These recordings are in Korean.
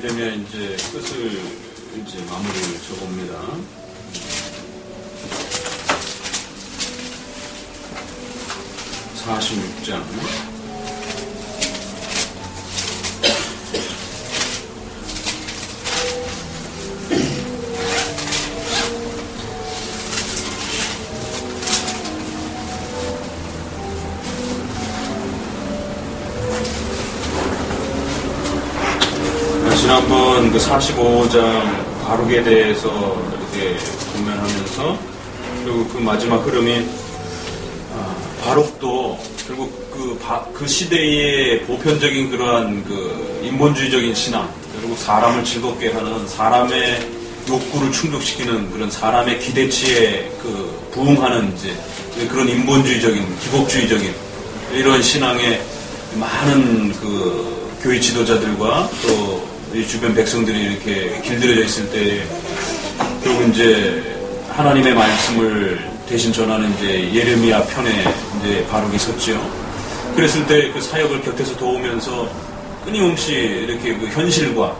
이러면 이제 끝을 이제 마무리를 쳐봅니다. 46장. 지난번 그 45장 바룩에 대해서 이렇게 공면하면서 그리고 그 마지막 흐름이 바룩도 결국 그 시대의 보편적인 그러한 그 인본주의적인 신앙 그리고 사람을 즐겁게 하는 사람의 욕구를 충족시키는 그런 사람의 기대치에 그 부응하는 이제 그런 인본주의적인 기복주의적인 이런 신앙에 많은 그 교회 지도자들과 또 이 주변 백성들이 이렇게 길들여져 있을 때 결국 이제 하나님의 말씀을 대신 전하는 이제 예레미야 편에 이제 바룩이 섰죠. 그랬을 때 그 사역을 곁에서 도우면서 끊임없이 이렇게 그 현실과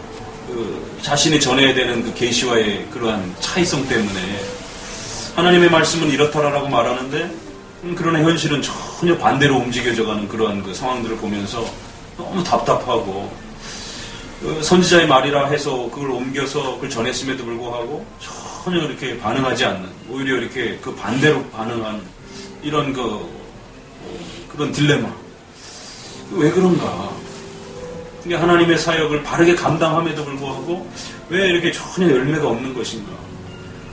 그 자신이 전해야 되는 그 계시와의 그러한 차이성 때문에 하나님의 말씀은 이렇다라고 말하는데 그러나 현실은 전혀 반대로 움직여져가는 그러한 그 상황들을 보면서 너무 답답하고 선지자의 말이라 해서 그걸 옮겨서 그걸 전했음에도 불구하고 전혀 이렇게 반응하지 않는 오히려 이렇게 그 반대로 반응한 이런 그런 딜레마. 왜 그런가? 하나님의 사역을 바르게 감당함에도 불구하고 왜 이렇게 전혀 열매가 없는 것인가?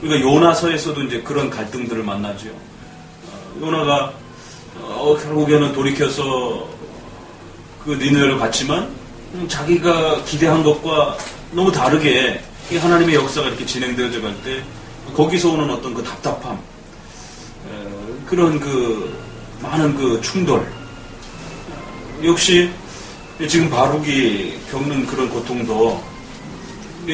우리가 요나서에서도 이제 그런 갈등들을 만나죠. 요나가 결국에는 돌이켜서 그 니느웨로 갔지만 자기가 기대한 것과 너무 다르게 하나님의 역사가 이렇게 진행되어져 갈 때 거기서 오는 어떤 그 답답함, 그런 그 많은 그 충돌, 역시 지금 바룩이 겪는 그런 고통도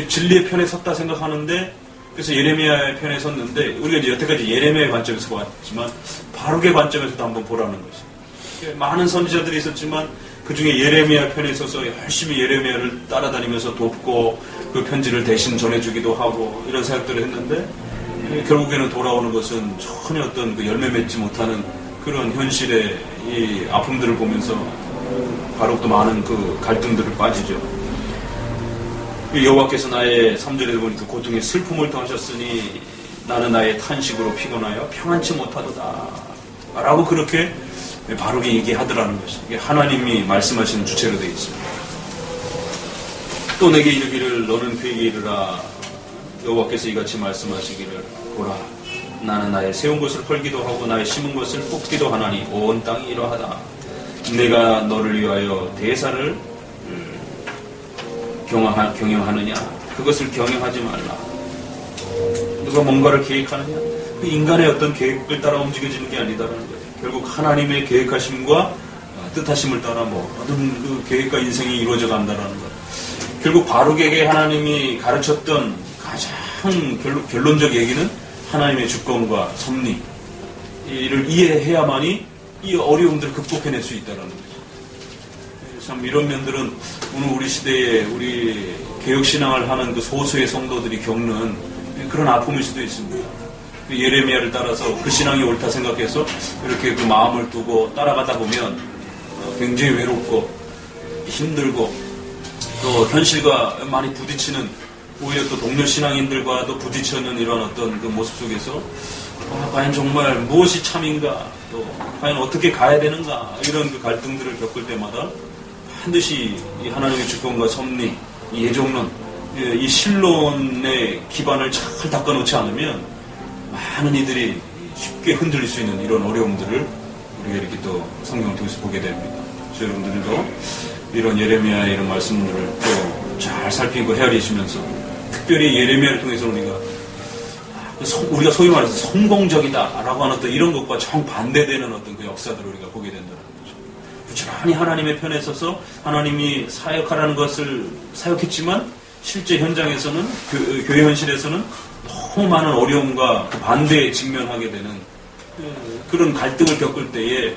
진리의 편에 섰다 생각하는데 그래서 예레미야의 편에 섰는데 우리가 이제 여태까지 예레미야의 관점에서 봤지만 바룩의 관점에서도 한번 보라는 것이죠. 많은 선지자들이 있었지만 그 중에 예레미야 편에 서서 열심히 예레미야를 따라다니면서 돕고 그 편지를 대신 전해주기도 하고 이런 사역들을 했는데 결국에는 돌아오는 것은 전혀 어떤 그 열매 맺지 못하는 그런 현실의 이 아픔들을 보면서 바룩도 많은 그 갈등들을 빠지죠. 여호와께서 나의 3절에 보니 그 고통의 슬픔을 더하셨으니 나는 나의 탄식으로 피곤하여 평안치 못하도다 라고 그렇게 바룩이 얘기하더라는 것이 이게 하나님이 말씀하시는 주체로 되어 있습니다. 또 내게 이르기를 너는 그에게 이르라 여호와께서 이같이 말씀하시기를 보라 나는 나의 세운 것을 헐기도 하고 나의 심은 것을 뽑기도 하나니 온 땅이 이러하다. 내가 너를 위하여 대사를 경영하느냐 그것을 경영하지 말라. 누가 뭔가를 계획하느냐 그 인간의 어떤 계획을 따라 움직여지는 게 아니다라는 거예요. 결국 하나님의 계획하심과 뜻하심을 따라 모든 그 계획과 인생이 이루어져 간다는 것. 결국 바룩에게 하나님이 가르쳤던 가장 결론적 얘기는 하나님의 주권과 섭리 이를 이해해야만이 이 어려움들을 극복해낼 수 있다는 거죠. 참 이런 면들은 오늘 우리 시대에 우리 개혁신앙을 하는 그 소수의 성도들이 겪는 그런 아픔일 수도 있습니다. 예레미야를 따라서 그 신앙이 옳다 생각해서 이렇게 그 마음을 두고 따라가다 보면 굉장히 외롭고 힘들고 또 현실과 많이 부딪히는 오히려 또 동료 신앙인들과도 부딪히는 이런 어떤 그 모습 속에서 과연 정말 무엇이 참인가 또 과연 어떻게 가야 되는가 이런 그 갈등들을 겪을 때마다 반드시 이 하나님의 주권과 섭리, 이 예정론, 이 신론의 기반을 잘 닦아놓지 않으면 많은 이들이 쉽게 흔들릴 수 있는 이런 어려움들을 우리가 이렇게 또 성경을 통해서 보게 됩니다. 그래서 여러분들도 이런 예레미야의 이런 말씀들을 또 잘 살피고 헤아리시면서 특별히 예레미야를 통해서 우리가 소위 말해서 성공적이다라고 하는 어떤 이런 것과 정반대되는 어떤 그 역사들을 우리가 보게 된다는 거죠. 부지런히 하나님의 편에 서서 하나님이 사역하라는 것을 사역했지만 실제 현장에서는 교회 현실에서는 너무 많은 어려움과 그 반대에 직면하게 되는 그런 갈등을 겪을 때에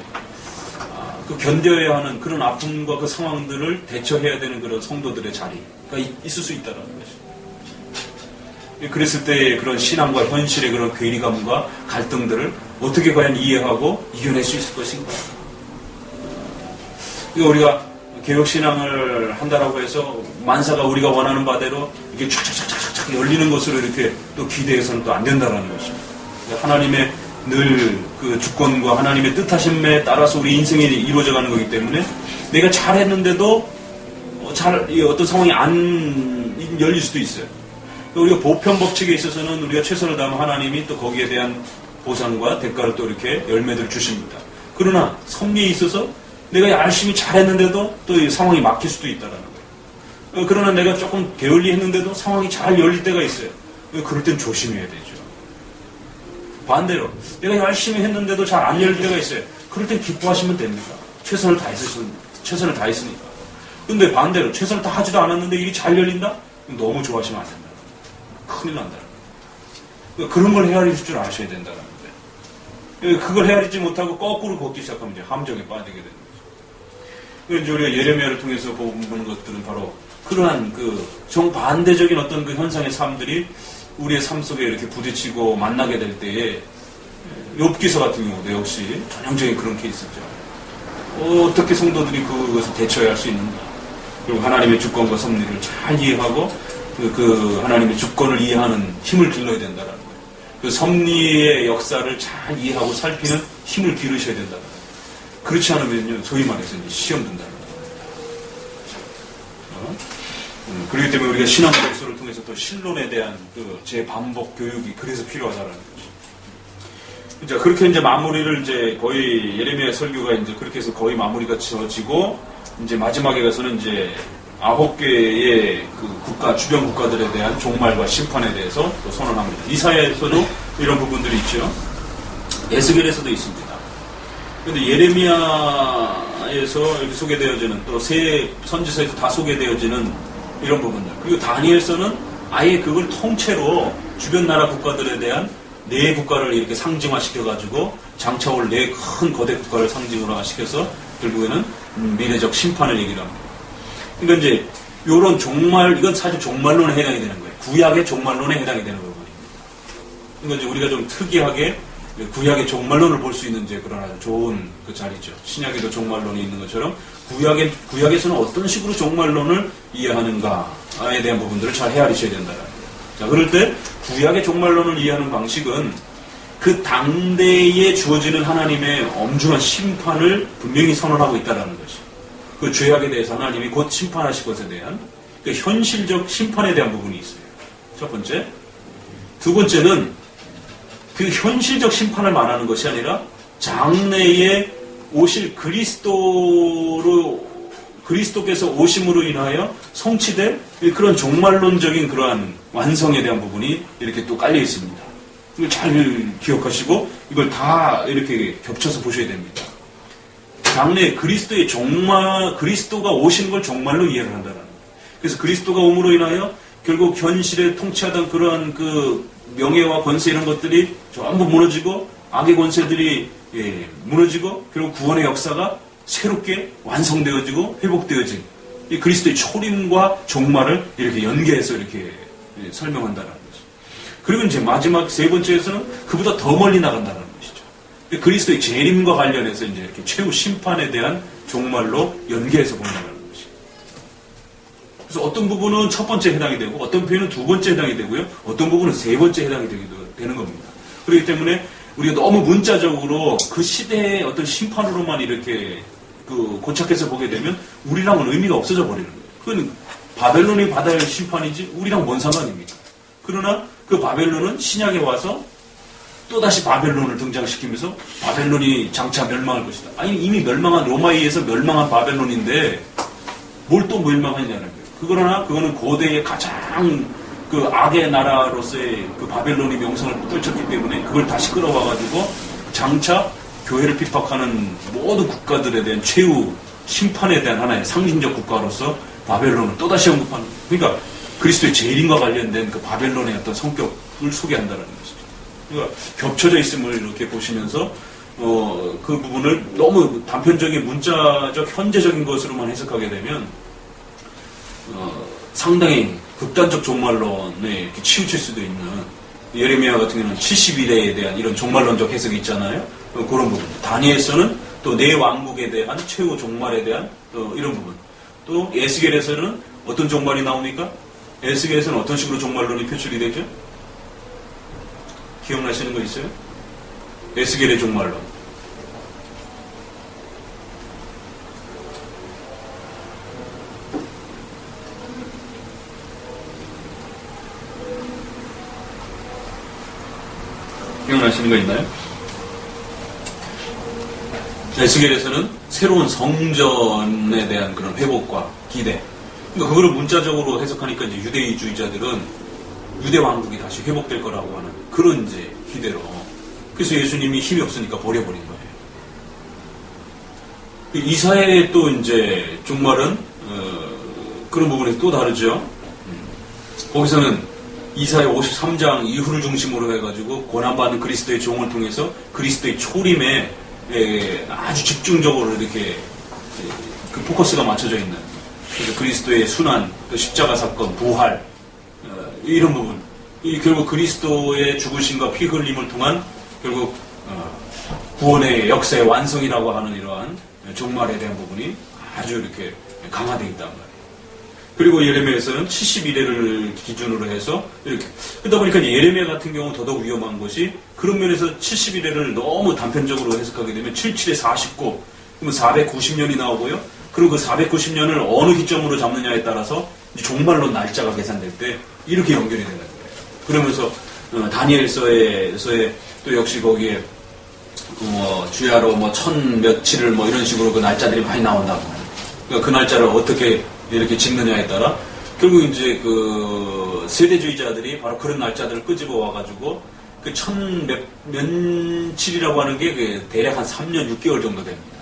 그 견뎌야 하는 그런 아픔과 그 상황들을 대처해야 되는 그런 성도들의 자리가 있을 수 있다는 것이죠. 그랬을 때 그런 신앙과 현실의 그런 괴리감과 갈등들을 어떻게 과연 이해하고 이겨낼 수 있을 것인가. 우리가 개혁신앙을 한다라고 해서 만사가 우리가 원하는 바대로 이게 촥촥촥촥 열리는 것으로 이렇게 또 기대해서는 또 안 된다는 것이죠. 하나님의 늘 그 주권과 하나님의 뜻하심에 따라서 우리 인생이 이루어져가는 거기 때문에 내가 잘했는데도 어떤 상황이 안 열릴 수도 있어요. 우리가 보편 법칙에 있어서는 우리가 최선을 다하면 하나님이 또 거기에 대한 보상과 대가를 또 이렇게 열매들을 주십니다. 그러나 섭리에 있어서 내가 열심히 잘했는데도 또 이 상황이 막힐 수도 있다는 거예요. 그러나 내가 조금 게을리했는데도 상황이 잘 열릴 때가 있어요. 그럴 땐 조심해야 되죠. 반대로 내가 열심히 했는데도 잘 안 열릴 때가 있어요. 그럴 땐 기뻐하시면 됩니다. 최선을 다했으니까. 근데 반대로 최선을 다하지도 않았는데 일이 잘 열린다? 너무 좋아하시면 안 된다. 큰일 난다. 그런 걸 헤아릴 줄 아셔야 된다는 거예요. 그걸 헤아리지 못하고 거꾸로 걷기 시작하면 이제 함정에 빠지게 되는 거죠. 이제 우리가 예레미야를 통해서 보는 것들은 바로 그러한 그 정반대적인 어떤 그 현상의 삶들이 우리의 삶 속에 이렇게 부딪히고 만나게 될 때에 욥기서 같은 경우도 역시 전형적인 그런 케이스죠. 어떻게 성도들이 그것을 대처해야 할 수 있는가. 그리고 하나님의 주권과 섭리를 잘 이해하고 그 하나님의 주권을 이해하는 힘을 길러야 된다는 거예요. 그 섭리의 역사를 잘 이해하고 살피는 힘을 기르셔야 된다는 거예요. 그렇지 않으면요, 소위 말해서 이제 시험 든다는 거예요. 그렇기 때문에 우리가 신앙 독서를 통해서 또 신론에 대한 그 재반복 교육이 그래서 필요하다는 거죠. 자, 그렇게 이제 마무리를 이제 거의 예레미야 설교가 이제 그렇게 해서 거의 마무리가 지어지고 이제 마지막에 가서는 이제 9개의 그 국가, 주변 국가들에 대한 종말과 심판에 대해서 또 선언합니다. 이사야에서도 이런 부분들이 있죠. 에스겔에서도 있습니다. 그런데 예레미야에서 여기 소개되어지는 또 세 선지서에서 다 소개되어지는 이런 부분들. 그리고 다니엘서는 아예 그걸 통째로 주변 나라 국가들에 대한 네 국가를 이렇게 상징화시켜가지고 장차올 네 큰 거대 국가를 상징화시켜서 결국에는 미래적 심판을 얘기를 합니다. 그러니까 이제 요런 종말, 이건 사실 종말론에 해당이 되는 거예요. 구약의 종말론에 해당이 되는 부분입니다. 그러니까 이제 우리가 좀 특이하게 구약의 종말론을 볼 수 있는 이제 그런 아주 좋은 그 자리죠. 신약에도 종말론이 있는 것처럼 구약에서는 어떤 식으로 종말론을 이해하는가에 대한 부분들을 잘 헤아리셔야 된다는 거예요. 자, 그럴 때 구약의 종말론을 이해하는 방식은 그 당대에 주어지는 하나님의 엄중한 심판을 분명히 선언하고 있다는 것이. 그 죄악에 대해서 하나님이 곧 심판하실 것에 대한 그 현실적 심판에 대한 부분이 있어요. 첫 번째. 두 번째는 그 현실적 심판을 말하는 것이 아니라 장래에 오실 그리스도께서 오심으로 인하여 성취될 그런 종말론적인 그러한 완성에 대한 부분이 이렇게 또 깔려 있습니다. 이걸 잘 기억하시고 이걸 다 이렇게 겹쳐서 보셔야 됩니다. 장래에 그리스도가 오시는 걸 종말로 이해를 한다는 거예요. 그래서 그리스도가 옴으로 인하여 결국 현실에 통치하던 그러한 그 명예와 권세 이런 것들이 전부 무너지고 악의 권세들이 무너지고 결국 구원의 역사가 새롭게 완성되어지고 회복되어진 이 그리스도의 초림과 종말을 이렇게 연계해서 이렇게 설명한다는 거죠. 그리고 이제 마지막 세 번째에서는 그보다 더 멀리 나간다는 것이죠. 그리스도의 재림과 관련해서 이제 이렇게 최후 심판에 대한 종말로 연계해서 본다는 것이죠. 그래서 어떤 부분은 첫 번째 해당이 되고 어떤 부분은 두 번째 해당이 되고요. 어떤 부분은 세 번째 해당이 되는 겁니다. 그렇기 때문에 우리가 너무 문자적으로 그 시대의 어떤 심판으로만 이렇게 고착해서 보게 되면 우리랑은 의미가 없어져 버리는 거예요. 그건 바벨론이 받아야 할 심판이지 우리랑 뭔 상관입니까? 그러나 그 바벨론은 신약에 와서 또다시 바벨론을 등장시키면서 바벨론이 장차 멸망할 것이다. 아니 이미 멸망한 로마에 의해서 멸망한 바벨론인데 뭘 또 멸망하냐는 거예요. 그거는 고대의 가장 그 악의 나라로서의 그 바벨론이 명성을 떨쳤기 때문에 그걸 다시 끌어와가지고 장차 교회를 핍박하는 모든 국가들에 대한 최후 심판에 대한 하나의 상징적 국가로서 바벨론을 또다시 언급하는 거예요. 그러니까 그리스도의 재림과 관련된 그 바벨론의 어떤 성격을 소개한다는 것이죠. 그러니까 겹쳐져 있음을 이렇게 보시면서 그 부분을 너무 단편적인 문자적 현재적인 것으로만 해석하게 되면 상당히 극단적 종말론에 이렇게 치우칠 수도 있는, 예레미야 같은 경우는 70일에 대한 이런 종말론적 해석이 있잖아요. 그런 부분. 다니엘서는 또 내 왕국에 대한 최후 종말에 대한 이런 부분. 또 에스겔에서는 어떤 종말이 나옵니까? 에스겔에서는 어떤 식으로 종말론이 표출이 되죠? 기억나시는 거 있어요? 에스겔의 종말론. 기억나시는 거 있나요? 에스겔에서는 새로운 성전에 대한 그런 회복과 기대. 그러니까 그거를 문자적으로 해석하니까 이제 유대주의자들은 유대 왕국이 다시 회복될 거라고 하는 그런 이제 기대로. 그래서 예수님이 힘이 없으니까 버려버린 거예요. 이사야의 또 이제 종말은 그런 부분에서 또 다르죠. 거기서는 이사야 53장 이후를 중심으로 해가지고 고난받는 그리스도의 종을 통해서 그리스도의 초림에 아주 집중적으로 이렇게 그 포커스가 맞춰져 있는, 그래서 그리스도의 순환, 또 십자가 사건, 부활, 이런 부분, 결국 그리스도의 죽으심과 피 흘림을 통한 결국 구원의 역사의 완성이라고 하는 이러한 종말에 대한 부분이 아주 이렇게 강화되어 있단 말이에요. 그리고 예레미야에서는 71회를 기준으로 해서 이렇게. 그러다 보니까 예레미야 같은 경우 더더욱 위험한 것이, 그런 면에서 71회를 너무 단편적으로 해석하게 되면 77에 49, 그러면 490년이 나오고요. 그리고 그 490년을 어느 기점으로 잡느냐에 따라서 종말론 날짜가 계산될 때 이렇게 연결이 되는 거예요. 그러면서 다니엘서에서의 또 역시 거기에 주야로 천 며칠을 이런 식으로 그 날짜들이 많이 나온다고. 그러니까 그 날짜를 어떻게 이렇게 짓느냐에 따라 결국 이제 그 세대주의자들이 바로 그런 날짜들을 끄집어 와가지고 그 며칠이라고 하는 게 대략 한 3년 6개월 정도 됩니다.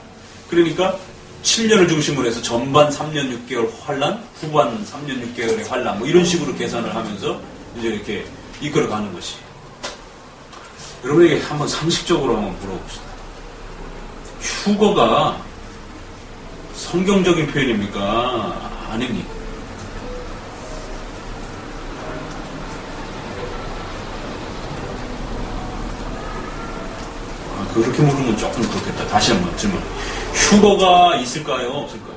그러니까 7년을 중심으로 해서 전반 3년 6개월 환란, 후반 3년 6개월의 환란, 이런 식으로 계산을 하면서 이제 이렇게 이끌어가는 것이. 여러분에게 한번 상식적으로 한번 물어봅시다. 휴거가 성경적인 표현입니까? 아닙니까? 그렇게 물으면 조금 그렇겠다. 다시 한번 질문. 휴거가 있을까요? 없을까요?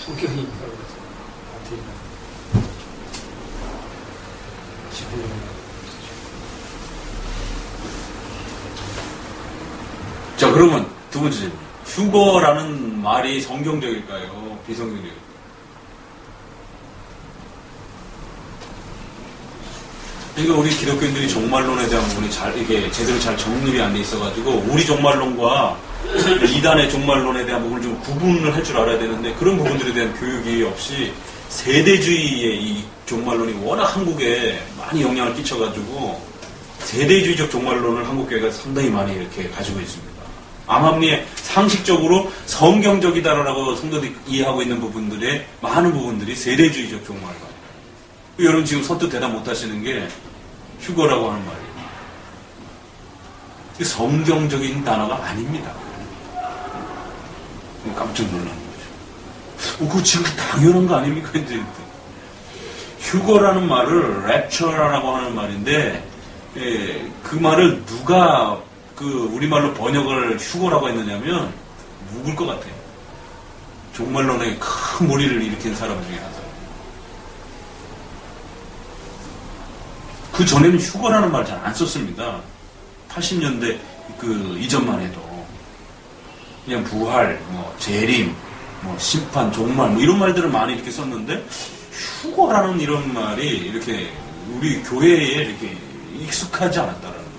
성경이 자, 그러면 두 번째 질문. 휴거라는 말이 성경적일까요? 비성경적일까요? 그러니까 우리 기독교인들이 종말론에 대한 부분이 이게 제대로 잘 정립이 안 돼 있어가지고, 우리 종말론과 이단의 종말론에 대한 부분을 좀 구분을 할 줄 알아야 되는데, 그런 부분들에 대한 교육이 없이 세대주의의 이 종말론이 워낙 한국에 많이 영향을 끼쳐가지고, 세대주의적 종말론을 한국교회가 상당히 많이 이렇게 가지고 있습니다. 암암리에 상식적으로 성경적이다라고 성도들이 이해하고 있는 부분들의 많은 부분들이 세대주의적 종말론. 여러분 지금 선뜻 대답 못 하시는 게 휴거라고 하는 말이에요. 성경적인 단어가 아닙니다. 깜짝 놀란 거죠. 그거 지금 당연한 거 아닙니까? 이제 휴거라는 말을 랩처라고 하는 말인데, 그 말을 누가 우리말로 번역을 휴거라고 했느냐면 누굴 것 같아요? 종말론에 큰 몰이를 일으킨 사람 중에 하나. 그 전에는 휴거라는 말 잘 안 썼습니다. 80년대 이전만 해도 그냥 부활, 재림, 심판, 종말 이런 말들을 많이 이렇게 썼는데, 휴거라는 이런 말이 이렇게 우리 교회에 이렇게 익숙하지 않았다라는 거예요.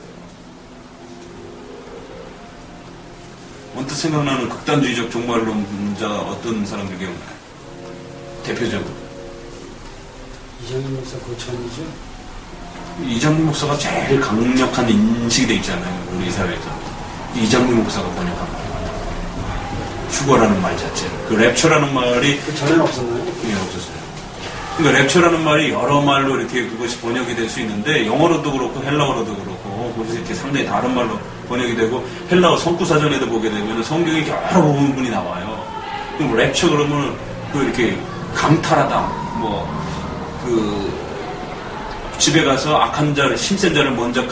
언뜻 생각나는 극단주의적 종말론자가 어떤 사람들 기억나요? 대표적으로 이정희 목사 그 전이죠? 이정희 목사가 제일 강력한 인식이 돼 있잖아요, 우리 사회에서. 이정희 목사가 번역한 말, 휴거라는 말 자체를. 그 랩처라는 말이 그 전에는 없었나요? 예, 없었어요. 그러니까 랩처라는 말이 여러 말로 이렇게 그것이 번역이 될 수 있는데 영어로도 그렇고 헬라어로도 그렇고 그래서 이렇게 상당히 다른 말로 번역이 되고 헬라어 성구사전에도 보게 되면 성경에 여러 부분이 나와요. 그럼 랩처 그러면 그 이렇게 강탈하다 뭐 그 집에 가서 악한 자를 힘센 자를 먼저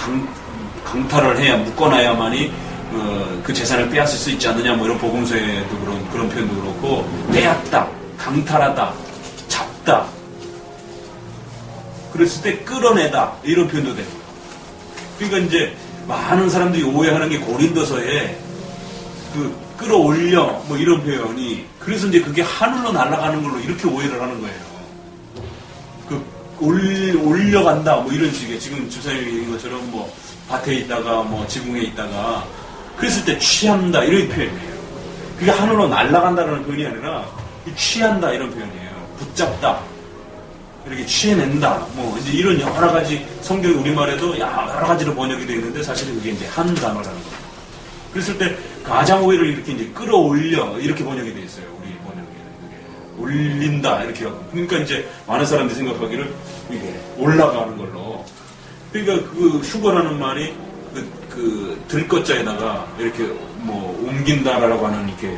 강탈을 해야 묶어놔야만이 그 재산을 빼앗을 수 있지 않느냐 뭐 이런 복음서에도 그런 표현도 그렇고 빼앗다, 강탈하다, 잡다 그랬을 때 끌어내다 이런 표현도 되고 그러니까 이제 많은 사람들이 오해하는 게 고린도서에 그 끌어올려 뭐 이런 표현이 그래서 이제 그게 하늘로 날아가는 걸로 이렇게 오해를 하는 거예요. 올려간다 뭐 이런 식의 지금 주사님이 얘기한 것처럼 뭐 밭에 있다가 뭐 지붕에 있다가 그랬을 때 취한다 이런 표현이에요. 그게 하늘로 날아간다는 표현이 아니라 취한다 이런 표현이에요. 붙잡다 이렇게 취해낸다 뭐 이제 이런 여러 가지 성경 우리말에도 여러 가지로 번역이 되어 있는데 사실은 그게 이제 한 단어라는 거예요. 그랬을 때 가장 오해를 이렇게 이제 끌어올려 이렇게 번역이 되어 있어요. 우리 번역에는 올린다 이렇게 하고 그러니까 이제 많은 사람들이 생각하기를 이게 올라가는 걸로 그러니까 그 휴거라는 말이 그 들것자에다가 이렇게 뭐 옮긴다라고 하는 이렇게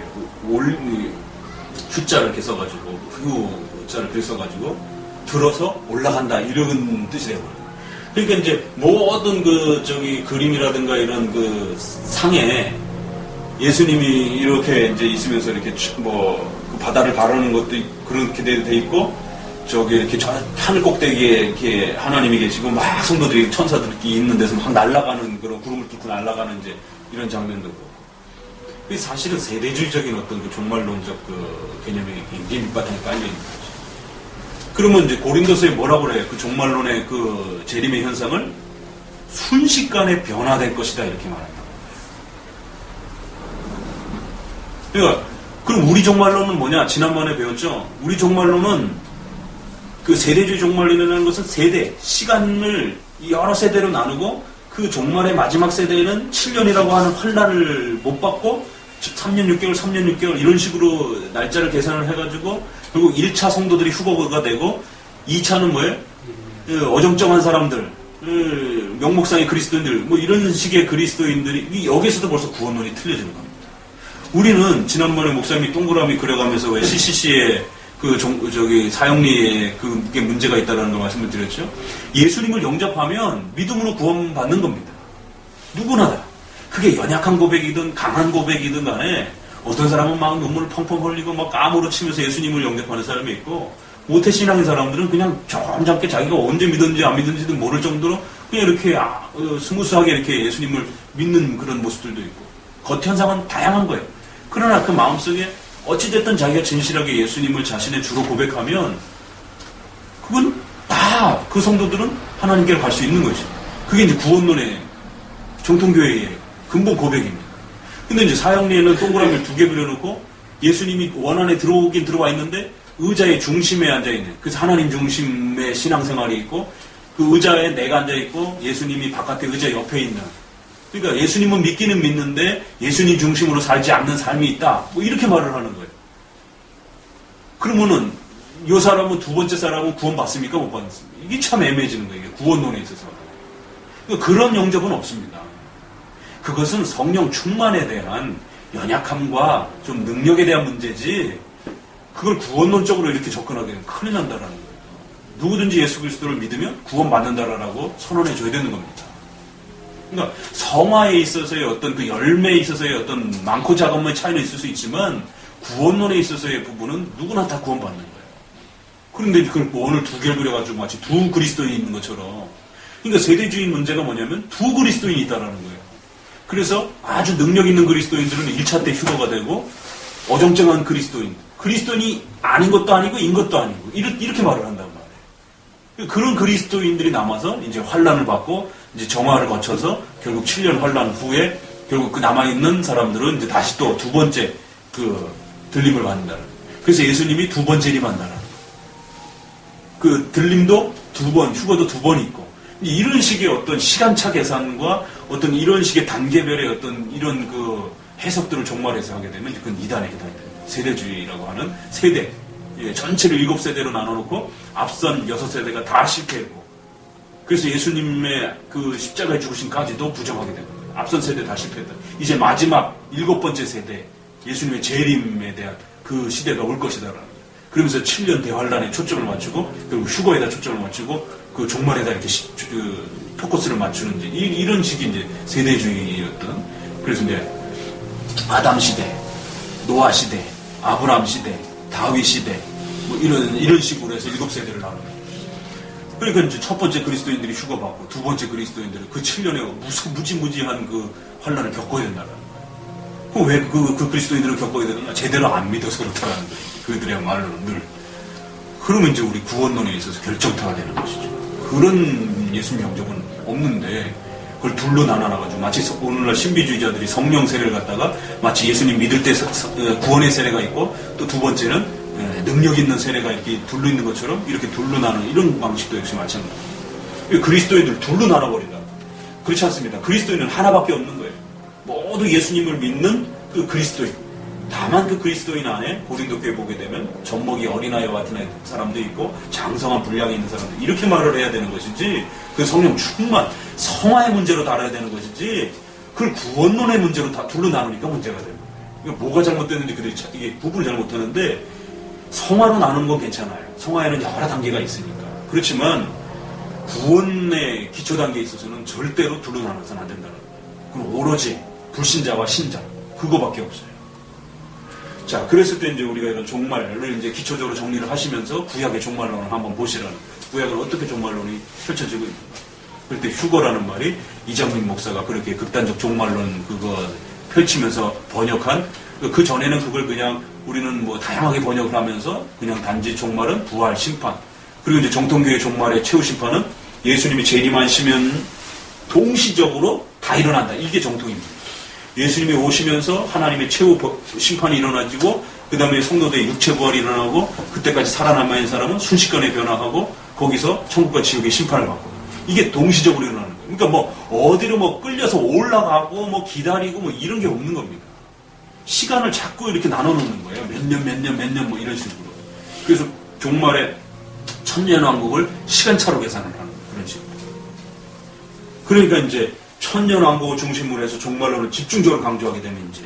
휴자를 이렇게 써가지고 휴자를 이렇게 써가지고 들어서 올라간다 이런 뜻이 되거든요. 그러니까 이제 모든 그림이라든가 이런 그 상에 예수님이 이렇게 이제 있으면서 이렇게 뭐 그 바다를 가르는 것도 그렇게 돼 있고 저기 이렇게 저 하늘 꼭대기에 이렇게 하나님이 계시고 막 성도들이 천사들이 있는 데서 막 날아가는 그런 구름을 뚫고 날아가는 이제 이런 장면도 그게 사실은 세대주의적인 어떤 그 종말론적 그 개념이 굉장히 밑바탕에 깔려 있는 거죠. 그러면 이제 고린도서에 뭐라고 그래요? 그 종말론의 그 재림의 현상을 순식간에 변화될 것이다 이렇게 말합니다. 그러니까 그럼 우리 종말론은 뭐냐? 지난번에 배웠죠? 우리 종말론은 그 세대주의 종말론이라는 것은 세대, 시간을 여러 세대로 나누고 그 종말의 마지막 세대에는 7년이라고 하는 환란을 못 받고 3년 6개월, 3년 6개월 이런 식으로 날짜를 계산을 해가지고 결국 1차 성도들이 후보가 되고 2차는 뭐예요? 어정쩡한 사람들, 명목상의 그리스도인들 뭐 이런 식의 그리스도인들이 여기서도 벌써 구원론이 틀려지는 겁니다. 우리는 지난번에 목사님이 동그라미 그려가면서 왜 CCC에 사형리에 그게 문제가 있다는 걸 말씀을 드렸죠. 예수님을 영접하면 믿음으로 구원받는 겁니다. 누구나 다. 그게 연약한 고백이든 강한 고백이든 간에 어떤 사람은 막 눈물을 펑펑 흘리고 막 까무러 치면서 예수님을 영접하는 사람이 있고 모태신앙인 사람들은 그냥 점잖게 자기가 언제 믿었는지 안 믿었는지도 모를 정도로 그냥 이렇게 스무스하게 이렇게 예수님을 믿는 그런 모습들도 있고 겉현상은 다양한 거예요. 그러나 그 마음속에 어찌됐든 자기가 진실하게 예수님을 자신의 주로 고백하면 그건 다 그 성도들은 하나님께로 갈 수 있는 것이죠. 그게 이제 구원론의 정통교회의 근본 고백입니다. 근데 이제 사형리에는 동그라미를 2개 그려놓고 예수님이 원 안에 들어오긴 들어와 있는데 의자의 중심에 앉아있는 그래서 하나님 중심의 신앙생활이 있고 그 의자에 내가 앉아있고 예수님이 바깥에 의자 옆에 있는 그러니까 예수님은 믿기는 믿는데 예수님 중심으로 살지 않는 삶이 있다. 뭐 이렇게 말을 하는 거예요. 그러면은 이 사람은 두 번째 사람은 구원받습니까? 못 받습니까? 이게 참 애매해지는 거예요. 구원론에 있어서. 그러니까 그런 영접은 없습니다. 그것은 성령 충만에 대한 연약함과 좀 능력에 대한 문제지 그걸 구원론적으로 이렇게 접근하게 되면 큰일 난다라는 거예요. 누구든지 예수 그리스도를 믿으면 구원받는다라고 선언해 줘야 되는 겁니다. 그러니까 성화에 있어서의 어떤 그 열매에 있어서의 어떤 많고 작음의 차이는 있을 수 있지만 구원론에 있어서의 부분은 누구나 다 구원받는 거예요. 그런데 그걸 원을 2개를 그려가지고 마치 두 그리스도인이 있는 것처럼 그러니까 세대주의 문제가 뭐냐면 두 그리스도인이 있다라는 거예요. 그래서 아주 능력 있는 그리스도인들은 1차 때 휴거가 되고 어정쩡한 그리스도인이 아닌 것도 아니고 인 것도 아니고 이렇게 말을 한단 말이에요. 그런 그리스도인들이 남아서 이제 환란을 받고 이제 정화를 거쳐서 결국 7년 환란 후에 결국 그 남아있는 사람들은 이제 다시 또 두 번째 그 들림을 받는다는 거예요. 그래서 예수님이 두 번 재림한다는 그 들림도 2번, 휴거도 2번 있고 이런 식의 어떤 시간차 계산과 어떤 이런 식의 단계별의 어떤 이런 그 해석들을 종말해서 하게 되면 그건 이단에 해당이 됩니다. 세대주의라고 하는 세대. 전체를 7세대로 나눠놓고 앞선 6세대가 다 실패했고, 그래서 예수님의 그 십자가에 죽으심까지도 부정하게 된 거예요. 앞선 세대 다 실패했다. 이제 마지막 7번째 세대, 예수님의 재림에 대한 그 시대가 올 것이다라는 거예요. 그러면서 7년 대환란에 초점을 맞추고, 그리고 휴거에다 초점을 맞추고, 그 종말에다 이렇게 포커스를 맞추는 이런 식의 이제 세대주의였던. 그래서 이제 아담 시대, 노아 시대, 아브라함 시대, 다윗 시대, 뭐 이런 식으로 해서 7세대를 나누는. 그러니까 이제 첫 번째 그리스도인들이 휴거받고, 두 번째 그리스도인들은 그 7년에 무지무지한 그 환란을 겪어야 된다는 거예요. 왜 그 그리스도인들을 겪어야 되느냐? 제대로 안 믿어서 그렇다는 거예요. 그들의 말로는 늘. 그러면 이제 우리 구원론에 있어서 결정타가 되는 것이죠. 그런 예수 영접은 없는데, 그걸 둘로 나눠놔가지고, 마치 오늘날 신비주의자들이 성령 세례를 갖다가 마치 예수님 믿을 때 구원의 세례가 있고, 또 두 번째는 능력 있는 세례가 이렇게 둘로 있는 것처럼 이렇게 둘로 나누는 이런 방식도 역시 마찬가지입니다. 그리스도인들 둘로 나눠버린다. 그렇지 않습니다. 그리스도인은 하나밖에 없는 거예요. 모두 예수님을 믿는 그 그리스도인. 다만 그 그리스도인 안에 고린도 교회 보게 되면 젖먹이 어린아이와 같은 사람도 있고 장성한 분량이 있는 사람도, 이렇게 말을 해야 되는 것이지, 그 성령 충만, 성화의 문제로 다뤄야 되는 것이지, 그걸 구원론의 문제로 다 둘로 나누니까 문제가 돼요. 뭐가 잘못됐는지 그들이 이게 구분을 잘못하는데, 성화로 나누는 건 괜찮아요. 성화에는 여러 단계가 있으니까. 그렇지만 구원의 기초 단계에 있어서는 절대로 둘로 나눠서는 안 된다는 거예요. 그럼 오로지 불신자와 신자, 그거밖에 없어요. 자, 그랬을 때 이제 우리가 이런 종말을 이제 기초적으로 정리를 하시면서 구약의 종말론을 한번 보시라는 거예요. 구약은 어떻게 종말론이 펼쳐지고 있는가. 그때 휴거라는 말이 이장민 목사가 그렇게 극단적 종말론 그거 펼치면서 번역한, 그 전에는 그걸 그냥 우리는 뭐 다양하게 번역을 하면서 그냥 단지 종말은 부활, 심판, 그리고 이제 정통교회 종말의 최후 심판은 예수님이 재림하시면 동시적으로 다 일어난다. 이게 정통입니다. 예수님이 오시면서 하나님의 최후 심판이 일어나지고, 그 다음에 성도들의 육체 부활이 일어나고, 그때까지 살아남아있는 사람은 순식간에 변화하고, 거기서 천국과 지옥의 심판을 받고, 이게 동시적으로 일어나는 거예요. 그러니까 뭐 어디로 뭐 끌려서 올라가고 뭐 기다리고 뭐 이런 게 없는 겁니다. 시간을 자꾸 이렇게 나눠놓는 거예요. 몇 년 뭐 이런 식으로. 그래서 종말에 천년왕국을 시간차로 계산을 하는 거예요. 그런 식으로. 그러니까 이제 천년왕국을 중심으로 해서 종말론을 집중적으로 강조하게 되면 이제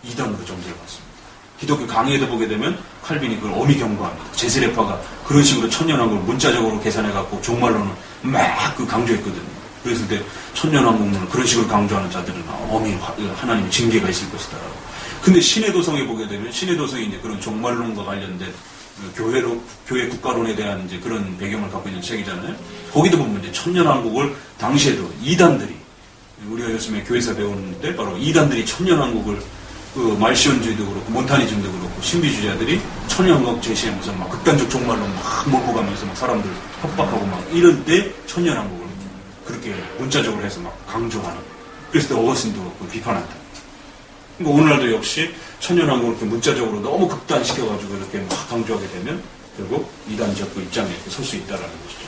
이단으로 정죄를 받습니다. 기독교 강의에도 보게 되면 칼빈이 그걸 엄히 경고합니다. 제세례파가 그런 식으로 천년왕국을 문자적으로 계산해갖고 종말론을 막 강조했거든요. 그랬을 때 천년왕국론을 그런 식으로 강조하는 자들은 엄히 하나님의 징계가 있을 것이다. 근데 신의 도성에 보게 되면, 신의 도성이 이제 그런 종말론과 관련된 교회 국가론에 대한 이제 그런 배경을 갖고 있는 책이잖아요. 거기도 보면 이제 천년왕국을 당시에도 이단들이, 우리가 요즘에 교회에서 배우는데 바로 이단들이 천년왕국을 그 말시온주의도 그렇고 몬타니즘도 그렇고 신비주의자들이 천년왕국 제시하면서 막 극단적 종말론 막 몰고 가면서 막 사람들 협박하고 막 이럴 때 천년왕국을 그렇게 문자적으로 해서 막 강조하는. 그래서 또 어거스틴도 그걸 비판한다. 그러니까 오늘날도 역시 천년왕국을 이렇게 문자적으로 너무 극단시켜가지고 이렇게 막 강조하게 되면 결국 이단적 그 입장에 설 수 있다라는 것이죠.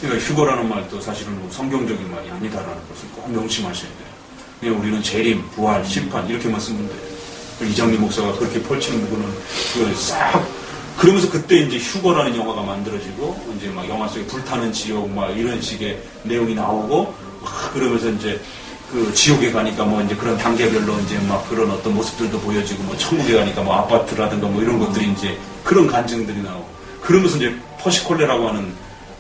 그러니까 휴거라는 말도 사실은 성경적인 말이 아니다라는 것을 꼭 명심하셔야 돼요. 그냥 우리는 재림, 부활, 심판 이렇게만 쓰면 돼요. 이장미 목사가 그렇게 펼치는 부분은 그걸 싹, 그러면서 그때 이제 휴거라는 영화가 만들어지고 이제 막 영화 속에 불타는 지옥 막 이런 식의 내용이 나오고 막 그러면서 이제 그 지옥에 가니까 뭐 이제 그런 단계별로 이제 막 그런 어떤 모습들도 보여지고 뭐 천국에 가니까 뭐 아파트라든가 뭐 이런 것들이 이제 그런 간증들이 나오고, 그러면서 이제 퍼시콜레라고 하는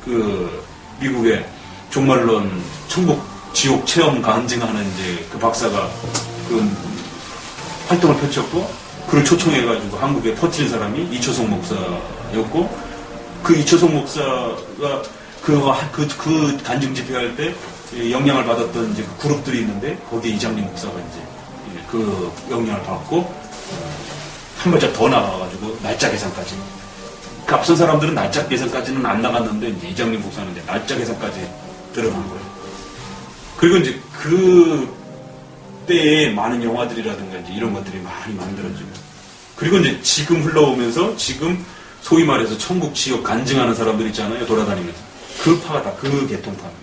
그 미국의 종말론 천국 지옥 체험 간증하는 이제 그 박사가 그 활동을 펼쳤고, 그를 초청해가지고 한국에 퍼뜨린 사람이 이초성 목사였고, 그 이초성 목사가 그 간증 집회할 때 영향을 받았던 이제 그 그룹들이 있는데, 거기에 이장림 목사가 이제 그 영향을 받고 한 발짝 더 나가가지고 날짜 계산까지. 그 앞선 사람들은 날짜 계산까지는 안 나갔는데 이제 이장림 목사는 이제 날짜 계산까지 들어간 거예요. 그리고 이제 그 때에 많은 영화들이라든가 이제 이런 것들이 많이 만들어지고, 그리고 이제 지금 흘러오면서 지금 소위 말해서 천국 지옥 간증하는 사람들 있잖아요. 돌아다니면서 그 파가 다 그 계통파입니다.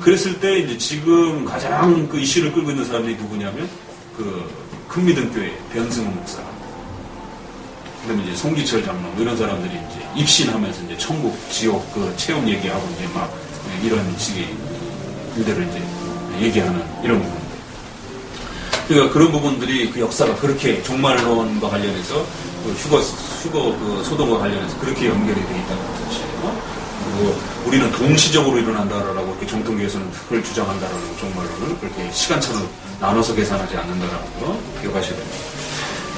그랬을 때 이제 지금 가장 그 이슈를 끌고 있는 사람들이 누구냐면 그 큰믿음교회 변승호 목사. 그다음에 이제 송기철 장로 이런 사람들이 이제 입신하면서 이제 천국, 지옥 그 체험 얘기하고 이제 막 이런 식의 그대로 이제 얘기하는 이런 부분. 그러니까 그런 부분들이 그 역사가 그렇게 종말론과 관련해서 그 휴거 그 소동과 관련해서 그렇게 연결이 되어 있다는 것이에요. 그리고 우리는 동시적으로 일어난다라고 이렇게 정통교에서는 그걸 주장한다라는 종말론을 그렇게 시간차로 나눠서 계산하지 않는다라는 거 기억하셔야 됩니다.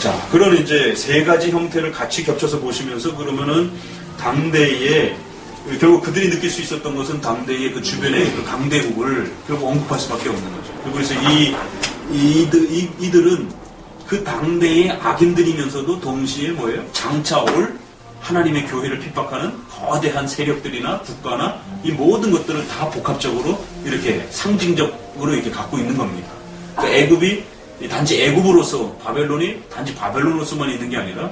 자, 그런 이제 세 가지 형태를 같이 겹쳐서 보시면서 그러면은 당대에 결국 그들이 느낄 수 있었던 것은 당대의 그 주변의 그 강대국을 결국 언급할 수밖에 없는 거죠. 그래서 이들은 그 당대의 악인들이면서도 동시에 뭐예요? 장차 올 하나님의 교회를 핍박하는 거대한 세력들이나 국가나 이 모든 것들을 다 복합적으로 이렇게 상징적으로 이렇게 갖고 있는 겁니다. 그러니까 애굽이 단지 애굽으로서 바벨론이 단지 바벨론으로서만 있는 게 아니라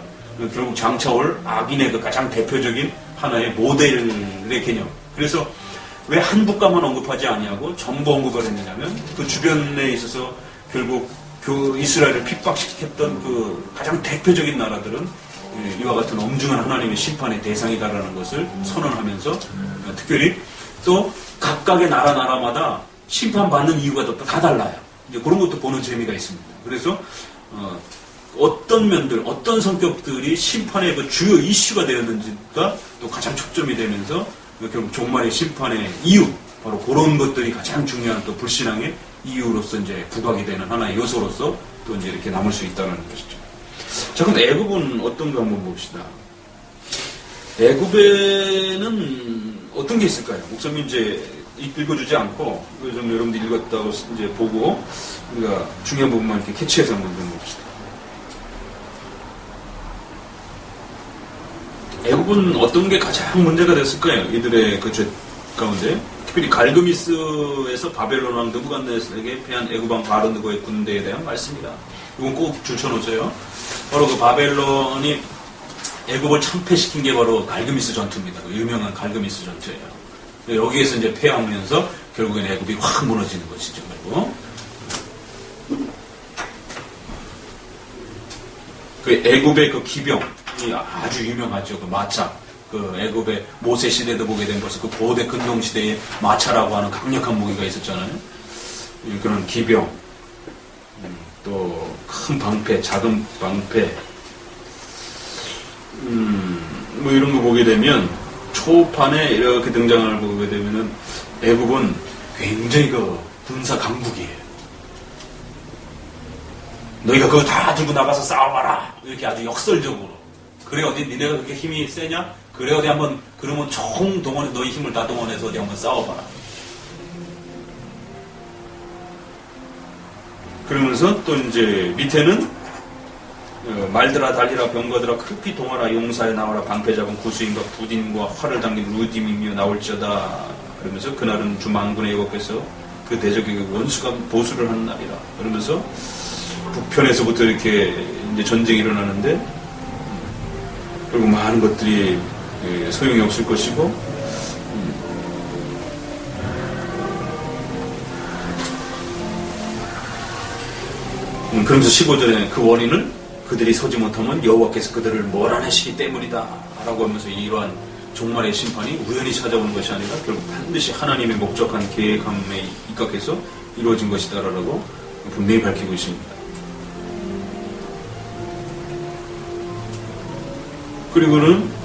결국 장차 올 악인의 그 가장 대표적인 하나의 모델의 개념. 그래서 왜 한 국가만 언급하지 아니하고 전부 언급을 했느냐면 그 주변에 있어서 결국 이스라엘을 핍박시켰던 그 가장 대표적인 나라들은 이와 같은 엄중한 하나님의 심판의 대상이다라는 것을 선언하면서 특별히 또 각각의 나라마다 심판받는 이유가 또 다 달라요. 이제 그런 것도 보는 재미가 있습니다. 그래서 어떤 면들, 어떤 성격들이 심판의 그 주요 이슈가 되었는지가 또 가장 초점이 되면서 결국 종말의 심판의 이유, 바로 그런 것들이 가장 중요한 또 불신앙의 이유로서 이제 부각이 되는 하나의 요소로서 또 이제 이렇게 남을 수 있다는 것이죠. 자, 그럼 애굽은 어떤가 한번 봅시다. 애굽에는 어떤 게 있을까요? 목사님 이제 읽어주지 않고 좀 여러분들 읽었다고 이제 보고 우리가 중요한 부분만 이렇게 캐치해서 한번 좀 봅시다. 애굽은 어떤 게 가장 문제가 됐을까요? 이들의 그 죄 가운데 특별히 갈그미스에서 바벨론 왕 느부갓네살에게 패한 애굽 왕 바르느고의 군대에 대한 말씀이다. 이건 꼭 줄쳐놓으세요. 바로 그 바벨론이 애굽을 참패시킨 게 바로 갈그미스 전투입니다. 그 유명한 갈그미스 전투예요. 여기에서 이제 패하면서 결국엔 애굽이 확 무너지는 것이죠. 그리고 그 애굽의 그 기병이 아주 유명하죠. 그 마차. 그 애굽의 모세 시대도 보게 된 벌써 그 고대 근동 시대에 마차라고 하는 강력한 무기가 있었잖아요. 그런 기병, 또 큰 방패, 작은 방패, 뭐 이런 거 보게 되면 초판에 이렇게 등장을 보게 되면은 애굽은 굉장히 그 군사 강국이에요. 너희가 그거 다 들고 나가서 싸워봐라. 이렇게 아주 역설적으로. 그래 어디 니네가 그렇게 힘이 세냐? 그래 어디 한번 그러면 총 동원해 너희 힘을 다 동원해서 어디 한번 싸워봐라. 그러면서 또 이제 밑에는 말들아 달리라 병거들아 크피 동하라 용사에 나와라 방패 잡은 구수인과 부딘과 활을 당긴 루딤이며 나올지어다. 그러면서 그날은 주 만군의 여호와께서 그 대적에게 원수가 보수를 하는 날이라. 그러면서 북편에서부터 이렇게 이제 전쟁이 일어나는데 결국 많은 것들이 소용이 없을 것이고 그러면서 15절에 그 원인은 그들이 서지 못하면 여호와께서 그들을 몰아내시기 때문이다 라고 하면서 이러한 종말의 심판이 우연히 찾아오는 것이 아니라 결국 반드시 하나님의 목적한 계획함에 입각해서 이루어진 것이다 라고 분명히 밝히고 있습니다. 그리고는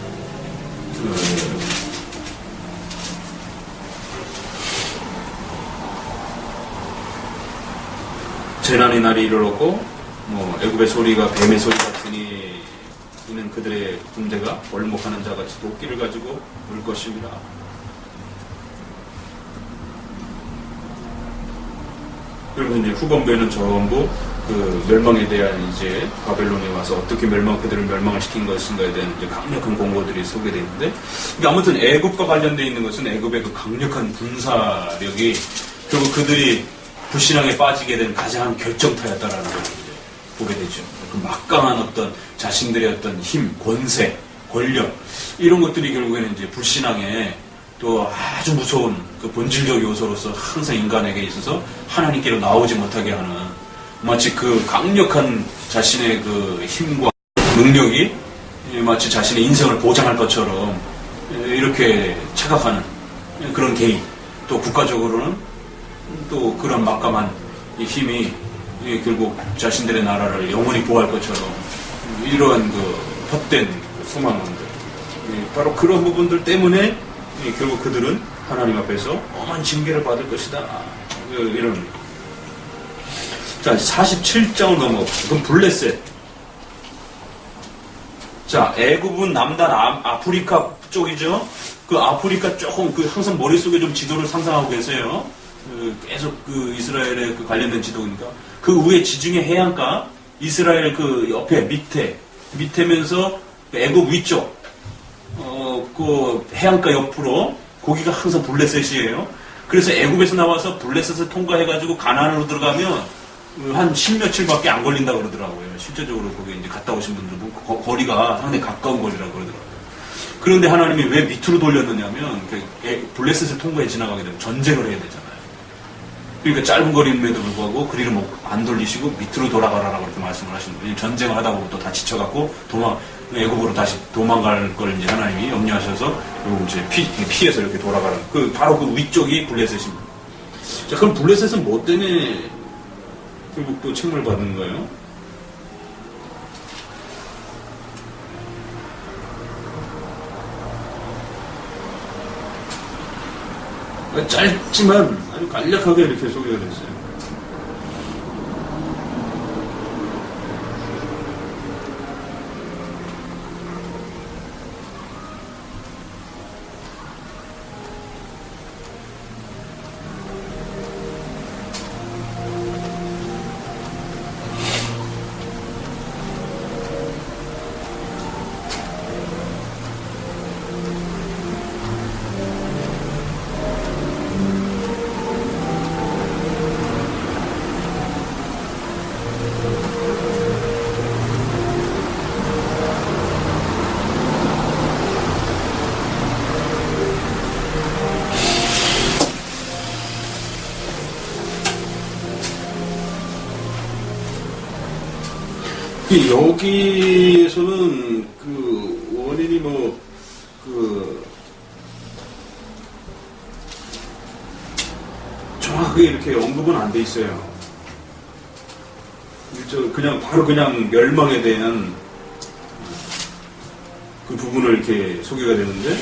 재난의 날이 이르렀고 애굽의 소리가 뱀의 소리 같으니 이는 그들의 군대가 벌목하는 자같이 도끼를 가지고 울 것입니다. 그리고 이제 후반부에는 전부 그 멸망에 대한 이제 바벨론에 와서 어떻게 그들을 멸망을 시킨 것인가에 대한 이제 강력한 공고들이 소개되는데, 그러니까 아무튼 애굽과 관련되어 있는 것은 애굽의 그 강력한 군사력이 결국 그들이 불신앙에 빠지게 된 가장 결정타였다라는 걸 보게 되죠. 그 막강한 어떤 자신들의 어떤 힘, 권세, 권력 이런 것들이 결국에는 이제 불신앙에 또 아주 무서운 그 본질적 요소로서 항상 인간에게 있어서 하나님께로 나오지 못하게 하는 마치 그 강력한 자신의 그 힘과 능력이 마치 자신의 인생을 보장할 것처럼 이렇게 착각하는 그런 개인, 또 국가적으로는 또 그런 막강한 이 힘이 결국 자신들의 나라를 영원히 보호할 것처럼 이러한 그 헛된 소망들, 바로 그런 부분들 때문에 결국 그들은 하나님 앞에서 엄한 징계를 받을 것이다. 이런. 자, 47장을 넘어가. 그럼 블레셋. 자, 애굽은 남단 아프리카 쪽이죠. 그 아프리카 조금 항상 머릿속에 좀 지도를 상상하고 계세요. 계속 이스라엘에 관련된 지도니까. 그 위에 지중해 해안가, 이스라엘 그 옆에 밑에면서 애굽 위쪽, 그 해안가 옆으로 거기가 항상 블레셋이에요. 그래서 애굽에서 나와서 블레셋을 통과해가지고 가나안으로 들어가면 한 10며칠밖에 안 걸린다고 그러더라고요. 실제적으로 거기 이제 갔다 오신 분들은 거리가 상당히 가까운 거리라고 그러더라고요. 그런데 하나님이 왜 밑으로 돌렸느냐면 블레셋을 통과해 지나가게 되면 전쟁을 해야 되잖아요. 그러니까 짧은 거리임에도 불구하고 그리를 안 돌리시고 밑으로 돌아가라라고 그렇게 말씀을 하시는 거예요. 전쟁을 하다 보면 또 다 지쳐갖고 애굽으로 다시 도망갈 걸 이제 하나님이 염려하셔서 이제 피해서 이렇게 돌아가는 바로 그 위쪽이 블레셋입니다. 자, 그럼 블레셋은 뭐 때문에 결국 또 책임을 받는 거예요? 짧지만 아주 간략하게 이렇게 소개가 됐어요. 여기에서는 원인이 정확하게 이렇게 언급은 안 돼 있어요. 바로 멸망에 대한 그 부분을 이렇게 소개가 되는데,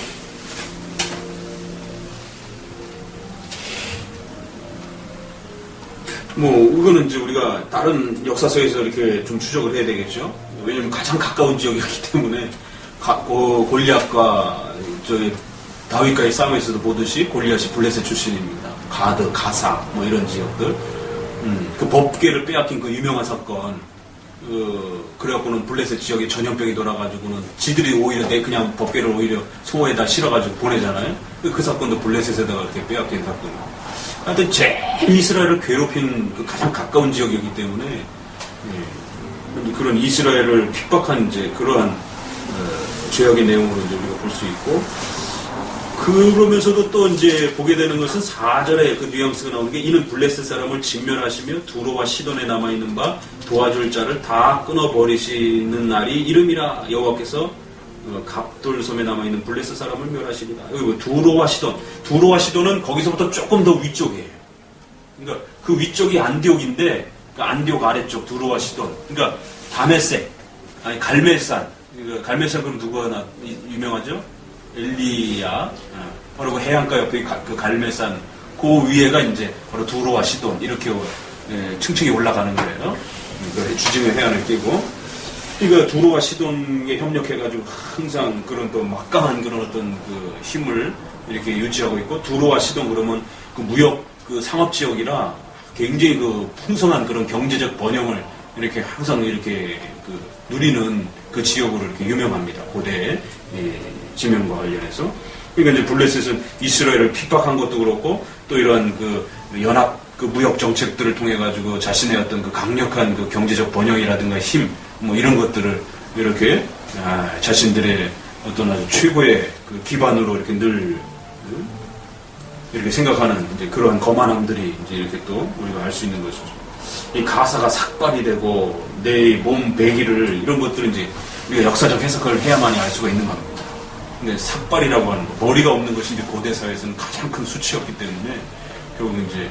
이거는 이제 우리가 다른 역사서에서 이렇게 좀 추적을 해야 되겠죠. 왜냐면 가장 가까운 지역이기 때문에, 골리앗과 다윗과의 싸움에서도 보듯이 골리앗이 블레셋 출신입니다. 가드, 가사, 이런 지역들. 그 법궤를 빼앗긴 그 유명한 사건. 그래갖고는 블레셋 지역에 전염병이 돌아가지고는 지들이 오히려 그냥 법궤를 오히려 소에다 실어가지고 보내잖아요. 그 사건도 블레셋에다가 이렇게 빼앗긴 사건이에요. 하여튼 제일 이스라엘을 괴롭힌 가장 가까운 지역이기 때문에 그런 이스라엘을 핍박한 그러한 죄악의 내용으로 우리가 볼 수 있고, 그러면서도 또 이제 보게 되는 것은 4절에 그 뉘앙스가 나오는 게, 이는 블레셋 사람을 진멸하시며 두로와 시돈에 남아있는 바 도와줄 자를 다 끊어버리시는 날이 이름이라. 여호와께서 갑돌섬에 남아있는 블레셋 사람을 멸하시리라. 여기 두로와 시돈은 거기서부터 조금 더 위쪽이에요. 그러니까 그 위쪽이 안디옥인데, 안디옥 아래쪽 두로와 시돈. 그러니까 갈멜산. 갈멜산 그럼 누가 유명하죠? 엘리야. 바로 그 해안가 옆에 그 갈멜산 그 위에가 이제 바로 두로와 시돈 이렇게 층층이 올라가는 거예요. 그 주징의 해안을 끼고. 그러니까 두로와 시돈에 협력해가지고 항상 그런 또 막강한 그런 어떤 그 힘을 이렇게 유지하고 있고, 두로와 시돈 그러면 그 무역 그 상업 지역이라 굉장히 그 풍성한 그런 경제적 번영을 이렇게 항상 이렇게 누리는 그 지역으로 이렇게 유명합니다. 고대 지명과 관련해서. 그러니까 이제 블레셋은 이스라엘을 핍박한 것도 그렇고, 또 이러한 그 연합 그 무역 정책들을 통해 가지고 자신의 어떤 그 강력한 그 경제적 번영이라든가 힘, 이런 것들을 이렇게 자신들의 어떤 아주 최고의 그 기반으로 이렇게 늘 이렇게 생각하는 이제 그러한 거만함들이 이제 이렇게 또 우리가 알 수 있는 것이죠. 이 가사가 삭발이 되고 내 몸 배기를, 이런 것들은 이제 우리가 역사적 해석을 해야만이 알 수가 있는 겁니다. 근데 삭발이라고 하는 거, 머리가 없는 것이 이제 고대 사회에서는 가장 큰 수치였기 때문에 결국 이제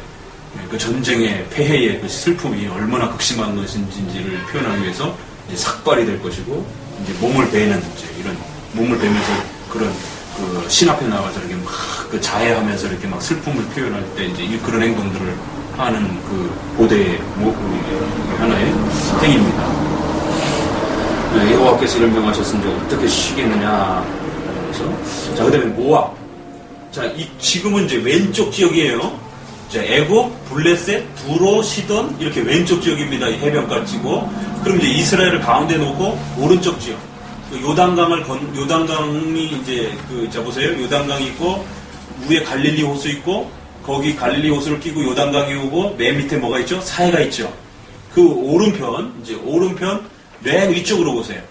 그 전쟁의 폐해의 그 슬픔이 얼마나 극심한 것인지를 표현하기 위해서 이제 삭발이 될 것이고, 이제 몸을 베는 이제 이런 몸을 베면서 그런 그 신 앞에 나와서 이렇게 막 그 자해하면서 이렇게 막 슬픔을 표현할 때 이제 그런 행동들을 하는 그 고대의 하나의 행위입니다. 여호와께서 이런 명하셨으니 어떻게 쉬겠느냐. 그래서 자, 그다음에 모압. 자, 지금은 이제 왼쪽 지역이에요. 자, 애굽, 블레셋, 두로, 시돈 이렇게 왼쪽 지역입니다. 이 해변가 치고. 그럼 이제 이스라엘을 가운데 놓고 오른쪽 지역. 요단강이 이제 자 보세요. 요단강이 있고 위에 갈릴리 호수 있고 거기 갈릴리 호수를 끼고 요단강이 오고 맨 밑에 뭐가 있죠? 사해가 있죠. 그 오른편 맨 위쪽으로 보세요.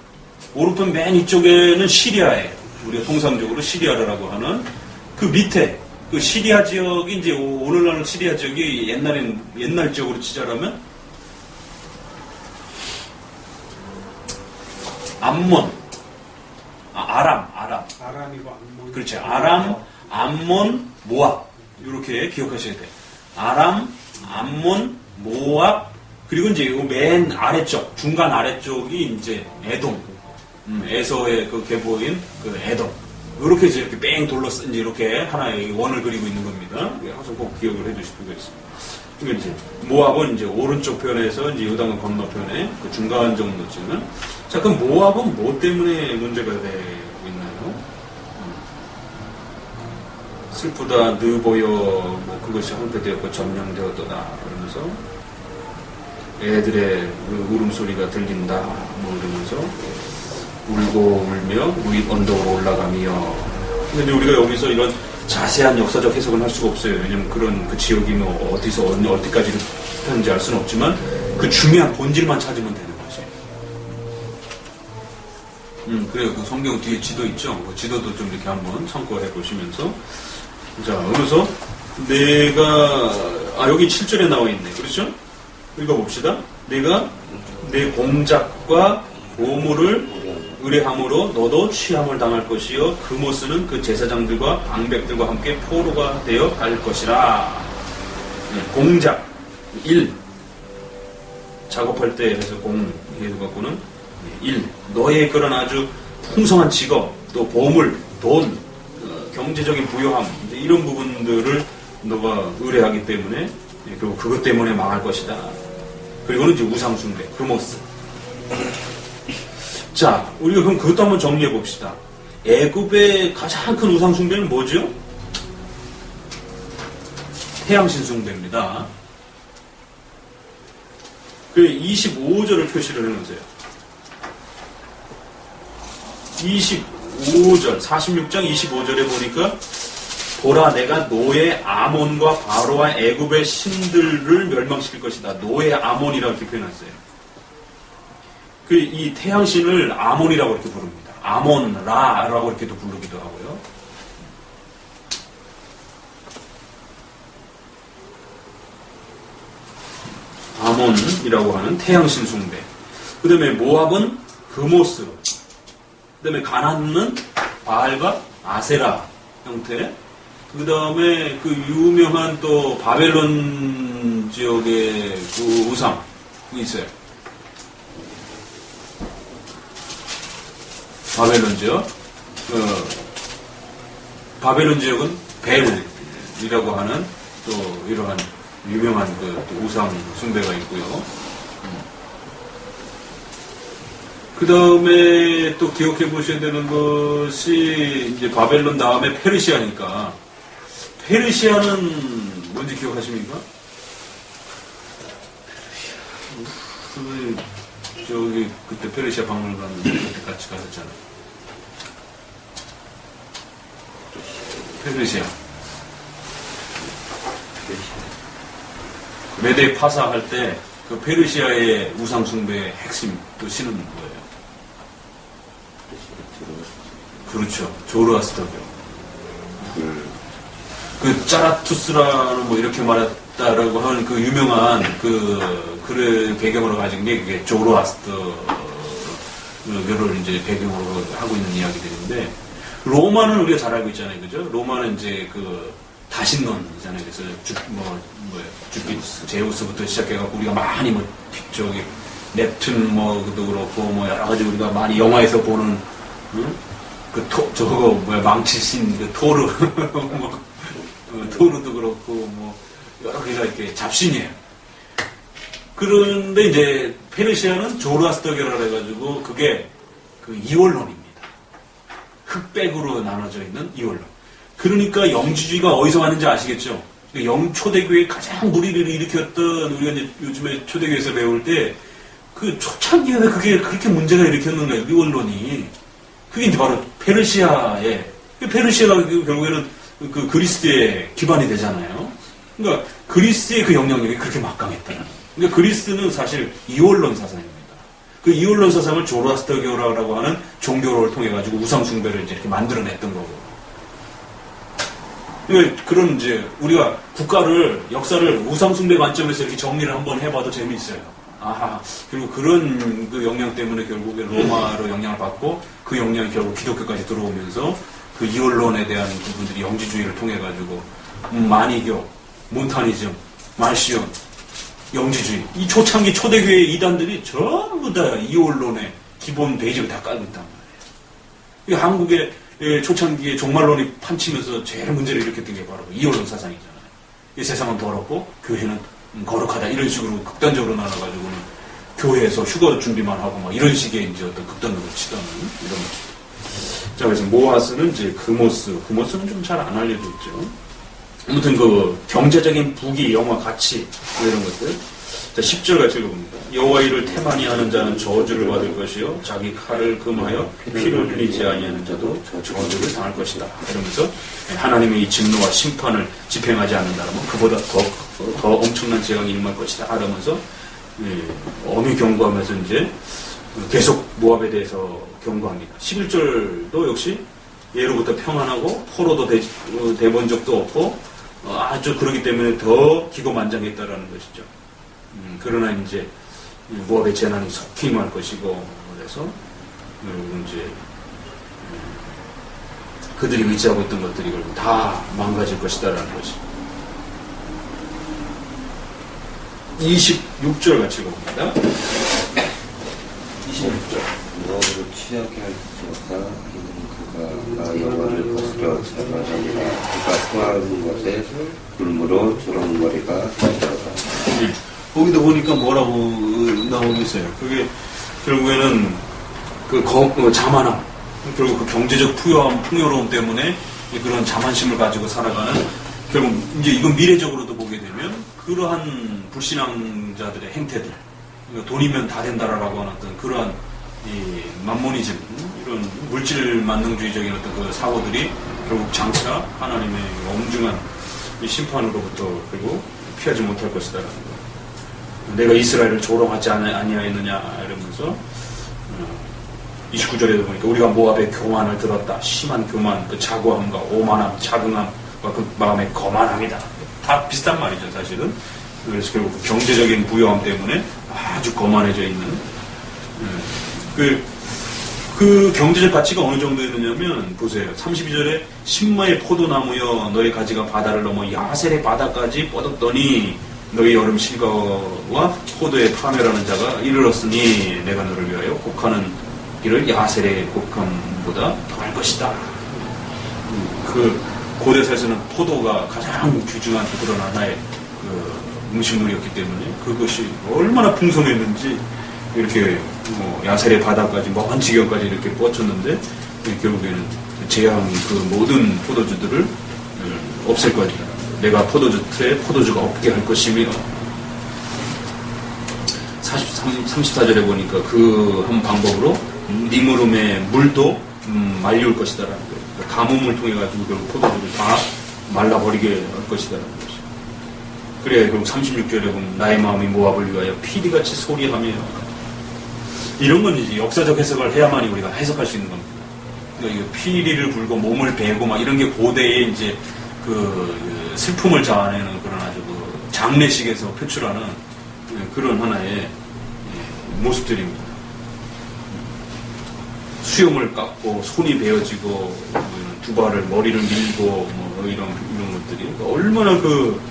오른편 맨 위쪽에는 시리아예요. 우리가 통상적으로 시리아라고 하는 그 밑에 그 시리아 지역이 이제 오늘날 시리아 지역이 옛날 지역으로 치자라면 암몬, 아람이고 암몬. 그렇지. 아람, 암몬, 모압. 이렇게 기억하셔야 돼요. 아람, 암몬, 모압, 그리고 이제 맨 아래쪽, 중간 아래쪽이 이제 에돔. 에서의 그 계보인 그 에돔. 이렇게 이제 이렇게 뺑 둘러서 이제 이렇게 하나의 원을 그리고 있는 겁니다. 항상 꼭 기억을 해 주실 필요가 있습니다. 그러니까 이제 모압은 이제 오른쪽 편에서 이제 요단강 건너편에 그 중간 정도쯤은. 자, 그럼 모압은 뭐 때문에 문제가 되고 있나요? 슬프다, 느보여, 뭐 그것이 황폐되었고 점령되었도다 그러면서 애들의 그 울음소리가 들린다 뭐 이러면서 울고 울며 윗 언덕으로 올라가며. 근데 우리가 여기서 이런 자세한 역사적 해석은 할 수가 없어요. 왜냐면 그런 그 지역이 뭐 어디서 어디까지 하는지 알 수는 없지만 그 중요한 본질만 찾으면 되는 거지. 그래요. 그 성경 뒤에 지도 있죠. 그 지도도 좀 이렇게 한번 참고해 보시면서. 자, 그래서 내가 여기 7절에 나와 있네. 그렇죠? 읽어봅시다. 내가 내 공작과 보물을 의뢰함으로 너도 취함을 당할 것이요 그모스는 그 제사장들과 방백들과 함께 포로가 되어 갈 것이라. 공작, 일, 작업할 때 해서 공해서 갖고는 일, 너의 그런 아주 풍성한 직업, 또 보물, 돈, 경제적인 부요함 이런 부분들을 너가 의뢰하기 때문에 결국 그것 때문에 망할 것이다. 그리고는 이제 우상숭배, 그모스. 자, 우리가 그럼 그것도 한번 정리해 봅시다. 애굽의 가장 큰 우상숭배는 뭐죠? 태양신 숭배입니다. 그 25절을 표시를 해놓으세요. 25절, 46장 25절에 보니까 보라 내가 노예 아몬과 바로와 애굽의 신들을 멸망시킬 것이다. 노예 아몬이라고 이렇게 표현했어요. 이 태양신을 아몬이라고 이렇게 부릅니다. 아몬라라고 이렇게도 부르기도 하고요. 아몬이라고 하는 태양신 숭배. 그 다음에 모압은 그모스. 그 다음에 가나안은 바알과 아세라 형태. 그 다음에 그 유명한 또 바벨론 지역의 그 우상이 있어요. 바벨론 지역. 바벨론 지역은 벨이라고 하는 또 이러한 유명한 그 우상 숭배가 있고요. 그 다음에 또 기억해 보셔야 되는 것이 이제 바벨론 다음에 페르시아니까 페르시아는 뭔지 기억하십니까? 저기 그때 페르시아 박물관 그때 같이 가셨잖아요. 페르시아. 메데 파사할 때 그 페르시아의 우상 숭배의 핵심 또 신은 거예요. 그렇죠. 조르아스터교. 그 짜라투스라는 뭐 이렇게 말했다라고 하는 그 유명한 그 배경으로 가진 게 그게 조르아스터 를 이제 배경으로 하고 있는 이야기들인데, 로마는 우리가 잘 알고 있잖아요, 그죠? 로마는 이제 그 다신론이잖아요. 그래서 주피터, 제우스부터 시작해갖고 우리가 많이 뭐 저기 넵튠 뭐도 그렇고 뭐 여러 가지 우리가 많이 영화에서 보는 저거 망치신 그 토르 뭐, 토르도 그렇고 뭐 여러 개가 이렇게 잡신이에요. 그런데 이제 페르시아는 조로아스터계라 그래가지고 그게 그 이원론입니다. 흑백으로 나눠져 있는 이원론. 그러니까 영지주의가 어디서 왔는지 아시겠죠? 초대교회의 가장 무리를 일으켰던, 우리가 이제 요즘에 초대교회에서 배울 때, 그 초창기에 그게 그렇게 문제가 일으켰는가, 이원론이. 그게 이제 바로 페르시아가 결국에는 그 그리스의 기반이 되잖아요. 그러니까 그리스의 그 영향력이 그렇게 막강했다는. 그러니까 그리스는 사실 이원론 사상입니다. 그 이원론 사상을 조로아스터교라고 하는 종교를 통해 가지고 우상 숭배를 이제 이렇게 만들어냈던 거고. 그러니까 그런 이제 우리가 국가를 역사를 우상 숭배 관점에서 이렇게 정리를 한번 해봐도 재미있어요. 아하. 그리고 그런 그 영향 때문에 결국에 로마로 영향을 받고 그 영향이 결국 기독교까지 들어오면서 그 이원론에 대한 부분들이 영지주의를 통해 가지고 마니교, 몬타니즘, 말시온, 영지주의. 이 초창기 초대교회의 이단들이 전부 다 이원론의 기본 베이직을 다 깔고 있단 말이에요. 한국의 초창기에 종말론이 판치면서 제일 문제를 일으켰던 게 바로 이원론 사상이잖아요. 이 세상은 더럽고 교회는 거룩하다. 이런 식으로 극단적으로 나눠가지고는 교회에서 휴가 준비만 하고 막 이런 식의 이제 어떤 극단으로 치닫는 이런 것. 자, 그래서 모아스는 이제 그모스는 좀 잘 안 알려져 있죠. 아무튼 그 경제적인 부귀, 영화, 가치 뭐 이런 것들. 자, 10절 같이 읽어봅니다. 여호와 이를 태만히 하는 자는 저주를 받을 것이요 자기 칼을 금하여 피를 흘리지 아니하는 자도 저주를 당할 것이다. 이러면서 하나님의 이 진노와 심판을 집행하지 않는다면 그보다 더 엄청난 재앙이 임할 것이다. 이러면서 엄히 경고하면서 이제 계속 모압에 대해서 경고합니다. 11절도 역시 예로부터 평안하고 포로도 대본 적도 없고 아주 그러기 때문에 더 기고만장했다라는 것이죠. 그러나 이제 모압의 재난이 속히 임할 것이고 그래서 이제 그들이 의지하고 있던 것들이 결국 다 망가질 것이다라는 것이. 26절 같이 봅니다. 26절. 너를 취하게 할 수 없다. 그가 여호와를 거스려 잘못합니다. 그가 성하는 것에 굶으로 조롱머리가 되더라. 거기도 보니까 뭐라고 나오고 있어요. 그게 결국에는 그 자만함, 결국 그 경제적 풍요로움 때문에 그런 자만심을 가지고 살아가는, 결국 이제 이건 미래적으로도 보게 되면 그러한 불신앙자들의 행태들, 그러니까 돈이면 다 된다라고 하는 어떤 그러한 이 만모니즘, 이런 물질 만능주의적인 어떤 그 사고들이 결국 장차 하나님의 엄중한 이 심판으로부터 그리고 피하지 못할 것이다라는 거. 내가 이스라엘을 조롱하지 아니하였느냐 이러면서 29절에도 보니까 우리가 모압의 교만을 들었다. 심한 교만, 그 자고함과 오만함, 자긍함과 그 마음의 거만함이다. 다 비슷한 말이죠, 사실은. 그래서 결국 그 경제적인 부유함 때문에 아주 거만해져 있는 그 경제적 가치가 어느 정도였느냐면 보세요. 32절에 신마의 포도나무여 너의 가지가 바다를 넘어 야셀의 바다까지 뻗었더니 너희 여름 실과와 포도의 파멸하는 자가 이르렀으니 내가 너를 위하여 곡하는 길을 야셀의 곡함보다 더할 것이다. 그 고대사에서는 포도가 가장 귀중한 그런 하나의 그 음식물이었기 때문에 그것이 얼마나 풍성했는지 이렇게 야셀의 바다까지 먼 지경까지 이렇게 뻗쳤는데 결국에는 재앙 그 모든 포도주들을 없앨 것이다. 내가 포도주에 포도주가 없게 할 것이며 34절에 보니까 그 한 방법으로 니무름의 물도 말려올 것이다라는 거예요. 가뭄을 통해 가지고 결국 포도주를 다 말라버리게 할 것이다라는 것이. 그래 결국 36절에 보면 나의 마음이 모압을 위하여 피리같이 소리하며 이런 건 이제 역사적 해석을 해야만이 우리가 해석할 수 있는 겁니다. 그러니까 피리를 불고 몸을 베고 막 이런 게 고대의 이제 그 슬픔을 자아내는 그런 아주 그 장례식에서 표출하는 그런 하나의 모습들입니다. 수염을 깎고 손이 베어지고 두 발을 머리를 밀고 뭐 이런 것들이 얼마나 그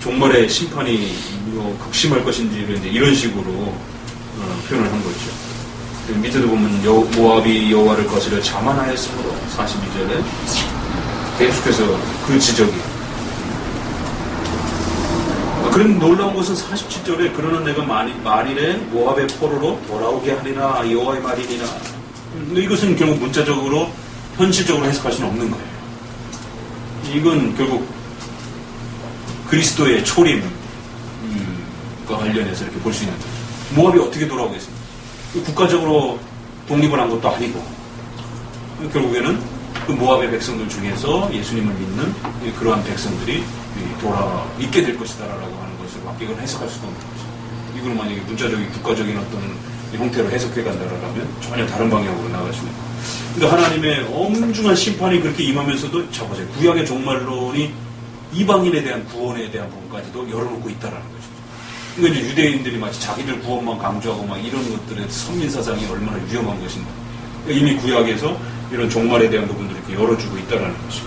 종말의 심판이 극심할 것인지를 이런 식으로 표현을 한 거죠. 밑에도 보면 모압이 여호와를 거스려 자만하였으므로 42절에 계속해서 그 지적이. 그런 놀라운 것은 47절에 그러나 내가 만일에 모압의 포로로 돌아오게 하리라 여호와의 말이니라. 이것은 결국 문자적으로 현실적으로 해석할 수는 없는 거예요. 이건 결국 그리스도의 초림과 관련해서 이렇게 볼 수 있는 거죠. 모압이 어떻게 돌아오겠습니까? 국가적으로 독립을 한 것도 아니고 결국에는 그 모압의 백성들 중에서 예수님을 믿는 그러한 백성들이 있게 될 것이다라고 하는 것을 이걸 해석할 수가 없는 거죠. 이걸 만약에 문자적인 국가적인 어떤 형태로 해석해 간다라면 전혀 다른 방향으로 나갈 수 있는 거예요. 그러니까 하나님의 엄중한 심판이 그렇게 임하면서도 저보세요. 구약의 종말론이 이방인에 대한 구원에 대한 부분까지도 열어놓고 있다라는 것이죠. 그러니까 이제 유대인들이 마치 자기들 구원만 강조하고 막 이런 것들의 선민사상이 얼마나 위험한 것인가. 그러니까 이미 구약에서 이런 종말에 대한 부분들을 이렇게 열어주고 있다라는 것이고,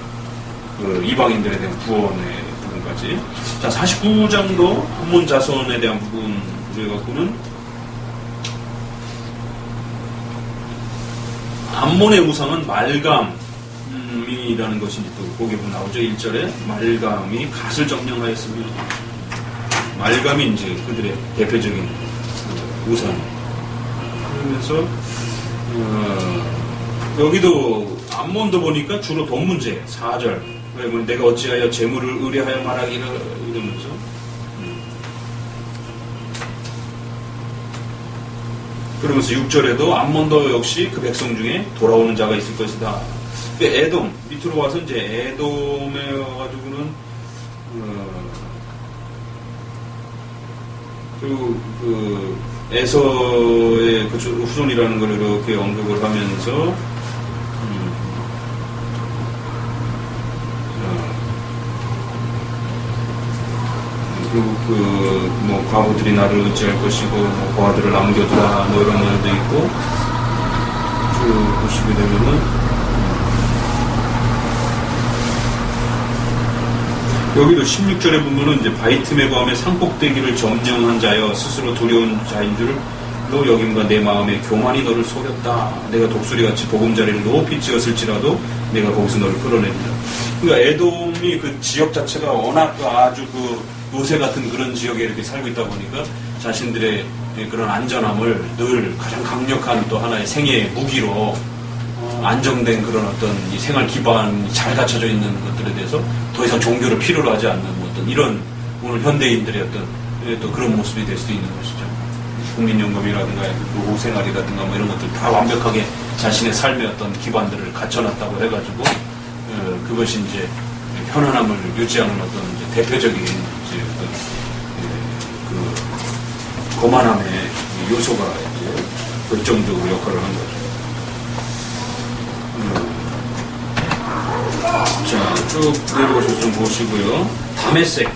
그 이방인들에 대한 구원의 부분까지. 자, 49장도 함몬 자손에 대한 부분을 갖고는 암몬의 우상은 말감이라는 것이 또 거기에 보면 나오죠. 1절에 말감이 갓을 점령하였습니다. 말감이 이제 그들의 대표적인 우상. 그러면서 여기도 암몬도 보니까 주로 돈 문제. 4절. 왜냐면 내가 어찌하여 재물을 의뢰하여 말하기를 이러면서 그러면서 6절에도 암몬도 역시 그 백성 중에 돌아오는 자가 있을 것이다. 에돔 밑으로 와서 이제 에돔에 와가지고는 그 에서의 그 후손이라는 걸 이렇게 언급을 하면서 뭐 과부들이 나를 어찌할 것이고 뭐 고아들을 남겨두라 뭐 이런 말도 있고 쭉 보시게 되면은 여기도 16절에 보면은 이제 바이틈의 밤에 산꼭대기를 점령한 자여 스스로 두려운 자인 줄로 여김과 내 마음에 교만이 너를 속였다. 내가 독수리같이 보금자리를 높이 지었을지라도 내가 거기서 너를 끌어내리라. 그러니까 에돔이 그 지역 자체가 워낙 아주 그 요새 같은 그런 지역에 이렇게 살고 있다 보니까 자신들의 그런 안전함을 늘 가장 강력한 또 하나의 생애의 무기로 안정된 그런 어떤 이 생활 기반이 잘 갖춰져 있는 것들에 대해서 더 이상 종교를 필요로 하지 않는 어떤 이런 오늘 현대인들의 어떤 또 그런 모습이 될 수도 있는 것이죠. 국민연금이라든가 노후생활이라든가 뭐 이런 것들 다 완벽하게 자신의 삶의 어떤 기반들을 갖춰놨다고 해가지고 그것이 이제 편안함을 유지하는 어떤 이제 대표적인 이제 어떤 그 거만함의 요소가 이제 결정적으로 역할을 한 거죠. 자, 쭉 내려오셔서 좀 보시고요. 다메섹.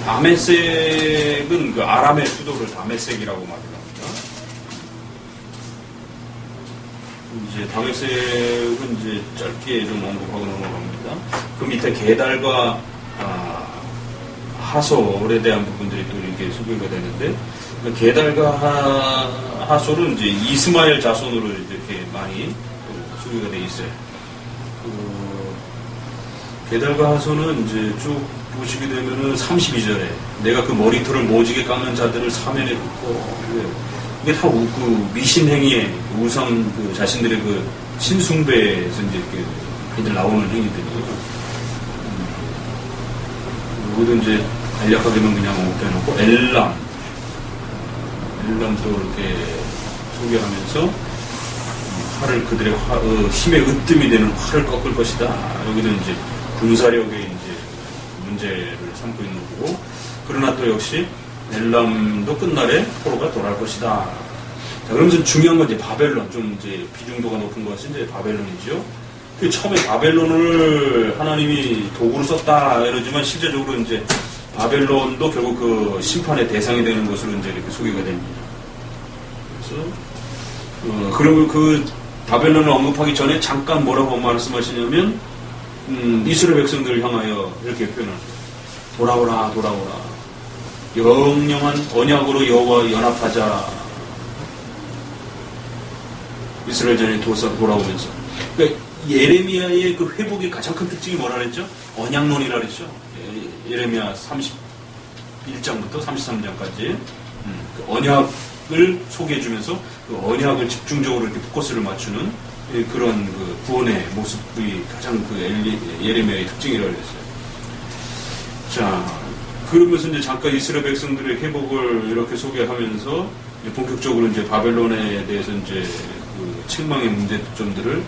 다메섹은 그 아람의 수도를 다메섹이라고 말을 합니다. 이제 다메섹은 이제 짧게 좀 언급하고 넘어갑니다. 그 밑에 게달과 하솔에 대한 부분들이 또 이렇게 소개가 되는데, 게달과 하솔은 이제 이스마엘 자손으로 이렇게 많이 소개가 돼 있어요. 게달과 하솔은 이제 쭉 보시게 되면은 32절에 내가 그 머리털을 모지게 깎는 자들을 사면에 붓고, 이게 다 그 미신행위의 우상 그 자신들의 그 신숭배에서 이제 이렇게 많이들 나오는 행위들이에요. 여기도 이제 간략하게는 그냥 빼놓고 엘람도 이렇게 소개하면서 활을 그들의 힘의 으뜸이 되는 활을 꺾을 것이다. 여기도 이제 군사력의 이제 문제를 삼고 있는 거고, 그러나 또 역시 엘람도 끝날에 포로가 돌아올 것이다. 자, 그러면서 중요한 건 이제 바벨론, 좀 이제 비중도가 높은 것이 이제 바벨론이죠. 그 처음에 바벨론을 하나님이 도구로 썼다 이러지만 실제적으로 이제 바벨론도 결국 그 심판의 대상이 되는 것으로 이제 이렇게 소개가 됩니다. 그래서 그리고 그 바벨론을 언급하기 전에 잠깐 뭐라고 말씀하시냐면 이스라엘 백성들을 향하여 이렇게 표현합니다. 돌아오라 돌아오라 영영한 언약으로 여호와 연합하자. 이스라엘 전에 돌아오면서 그러니까 예레미야의 그 회복의 가장 큰 특징이 뭐라 그랬죠? 언약론이라 그랬죠. 예레미야 31장부터 33장까지 그 언약을 소개해주면서 그 언약을 집중적으로 이렇게 포커스를 맞추는 그런 그 구원의 모습이 가장 그 예레미야의 특징이라고 그랬어요. 자, 그러면서 이제 잠깐 이스라엘 백성들의 회복을 이렇게 소개하면서 이제 본격적으로 이제 바벨론에 대해서 이제 그 책망의 문제점들을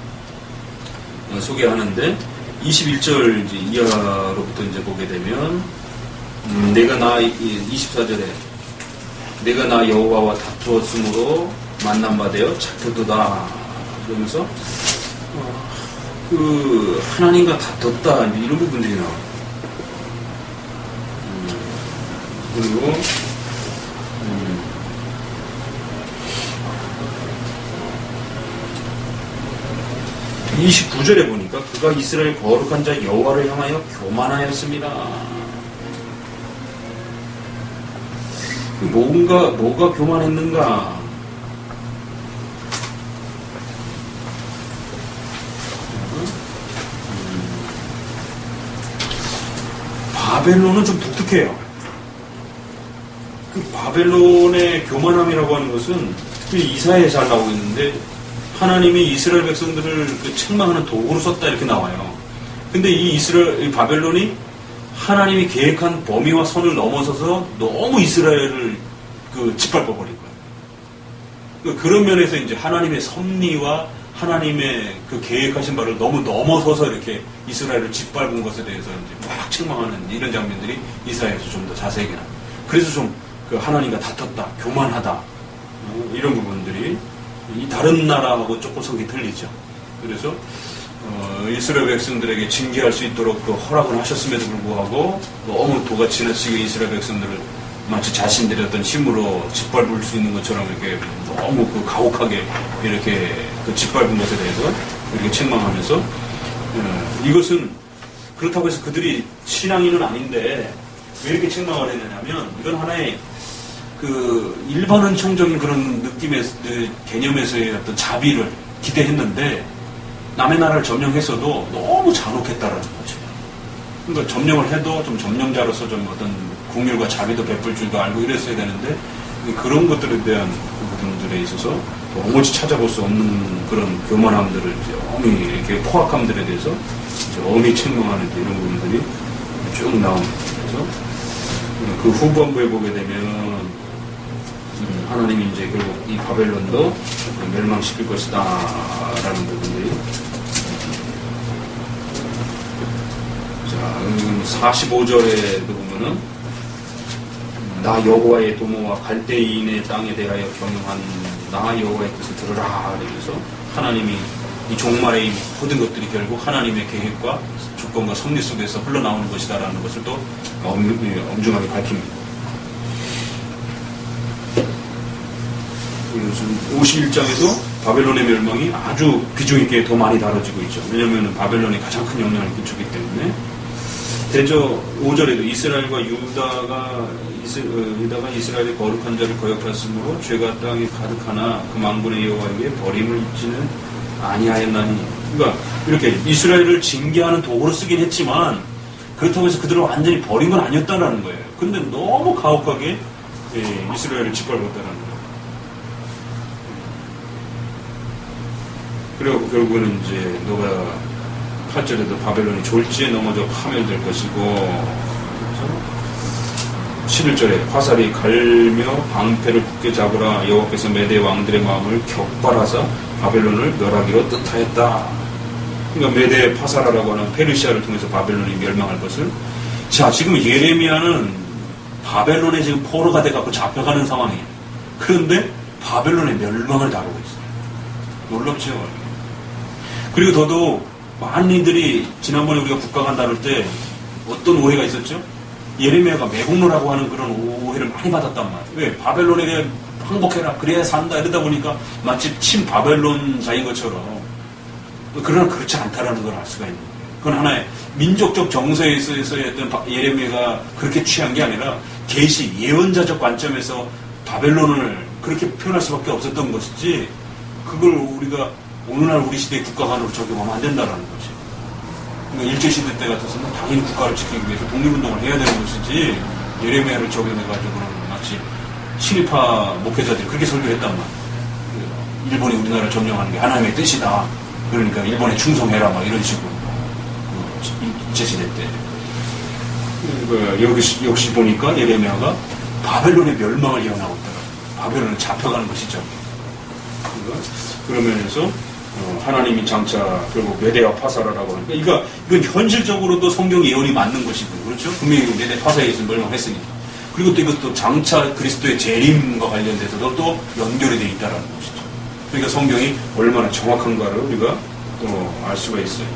소개하는데 21절 이제 이하로부터 이제 보게 되면 24절에 내가 나 여호와와 다투었으므로 만난 바 되어 잡혔도다 그러면서 그 하나님과 다퉜다 이런 부분들이 나와요. 그리고 29절에 보니까 그가 이스라엘 거룩한 자 여호와를 향하여 교만하였습니다. 뭐가 교만했는가? 바벨론은 좀 독특해요. 그 바벨론의 교만함이라고 하는 것은 특히 이사야에 잘 나오고 있는데 하나님이 이스라엘 백성들을 그 책망하는 도구로 썼다 이렇게 나와요. 근데 이 바벨론이 하나님이 계획한 범위와 선을 넘어서서 너무 이스라엘을 그 짓밟아버린 거예요. 그런 면에서 이제 하나님의 섭리와 하나님의 그 계획하신 바를 너무 넘어서서 이렇게 이스라엘을 짓밟은 것에 대해서 이제 막 책망하는 이런 장면들이 이사야에서 좀 더 자세히 나와요. 그래서 좀 그 하나님과 다퉜다, 교만하다 이런 부분들이 이 다른 나라하고 조금 성격이 틀리죠. 그래서 이스라엘 백성들에게 징계할 수 있도록 그 허락을 하셨음에도 불구하고 너무 도가 지나치게 이스라엘 백성들을 마치 자신들의 어떤 힘으로 짓밟을 수 있는 것처럼 이렇게 너무 그 가혹하게 이렇게 그 짓밟은 것에 대해서 이렇게 책망하면서 이것은 그렇다고 해서 그들이 신앙인은 아닌데 왜 이렇게 책망을 했느냐면 이건 하나의 그 일반은총적인 그런 느낌의 개념에서의 어떤 자비를 기대했는데 남의 나라를 점령했어도 너무 잔혹했다라는 거죠. 그러니까 점령을 해도 좀 점령자로서 좀 어떤 국률과 자비도 베풀 줄도 알고 이랬어야 되는데 그런 것들에 대한 부분들에 있어서 도무지 찾아볼 수 없는 그런 교만함들을 이제 엄히 이렇게 포악함들에 대해서 이제 엄히 책망하는 이런 부분들이 쭉 나옵니다. 그래서 그 후반부에 보게 되면 하나님이 이제 결국 이 바벨론도 멸망시킬 것이다 라는 부분들이 자 45절에도 보면은 나 여호와의 도모와 갈대인의 땅에 대하여 경영한 나 여호와의 뜻을 들으라 그래서 하나님이 이 종말의 모든 것들이 결국 하나님의 계획과 조건과 섭리 속에서 흘러나오는 것이다 라는 것을 또 엄중하게 밝힙니다. 51장에도 바벨론의 멸망이 아주 비중 있게 더 많이 다뤄지고 있죠. 왜냐하면 바벨론이 가장 큰 영향을 끼쳤기 때문에. 대저 5절에도 이스라엘과 유다가 이스라엘의 거룩한 자를 거역하였으므로 죄가 땅에 가득하나 그 만군의 여호와에게 버림을 입지는 아니하였나니. 그러니까 이렇게 이스라엘을 징계하는 도구로 쓰긴 했지만 그렇다고 해서 그들을 완전히 버린 건 아니었다라는 거예요. 근데 너무 가혹하게 이스라엘을 짓밟았다라는 거예요. 그리고 결국은 이제 너가 8절에도 바벨론이 졸지에 넘어져 파멸될 것이고 11절에 화살이 갈며 방패를 굳게 잡으라 여호와께서 메대 왕들의 마음을 격발하사 바벨론을 멸하기로 뜻하였다. 그러니까 메대 파사라라고 하는 페르시아를 통해서 바벨론이 멸망할 것을. 자, 지금 예레미야는 바벨론에 지금 포로가 돼갖고 잡혀가는 상황이에요. 그런데 바벨론의 멸망을 다루고 있어요. 놀랍죠. 그리고 더더욱 많은 이들이 지난번에 우리가 국가관 다룰 때 어떤 오해가 있었죠? 예레미야가 매국노라고 하는 그런 오해를 많이 받았단 말이에요. 왜? 바벨론에게 항복해라. 그래야 산다. 이러다 보니까 마치 친바벨론자인 것처럼. 그러나 그렇지 않다라는 걸 알 수가 있는 거예요. 그건 하나의 민족적 정서에서의 어떤 예레미야가 그렇게 취한 게 아니라 계시, 예언자적 관점에서 바벨론을 그렇게 표현할 수밖에 없었던 것이지 그걸 우리가 오늘날 우리 시대의 국가관으로 적용하면 안 된다는 거지. 그러니까 일제시대 때 같아서는 당연히 국가를 지키기 위해서 독립운동을 해야 되는 것이지 예레미야를 적용해가지고는 마치 친일파 목회자들이 그렇게 설교했단 말이야. 일본이 우리나라를 점령하는 게 하나님의 뜻이다. 그러니까 일본에 충성해라 막 이런 식으로 일제시대 때. 그러니까 역시 보니까 예레미야가 바벨론의 멸망을 예언하고 있더라. 바벨론을 잡혀가는 것이죠. 그런 면에서 하나님이 장차 결국 메대와 파사라라고 하니까 이건 현실적으로도 성경 예언이 맞는 것이고요. 그렇죠? 분명히 메대 파사에서 멸망했으니까. 그리고 또 이것도 장차 그리스도의 재림과 관련돼서도 또 연결이 되어 있다는 것이죠. 그러니까 성경이 얼마나 정확한가를 우리가 또 알 수가 있어요.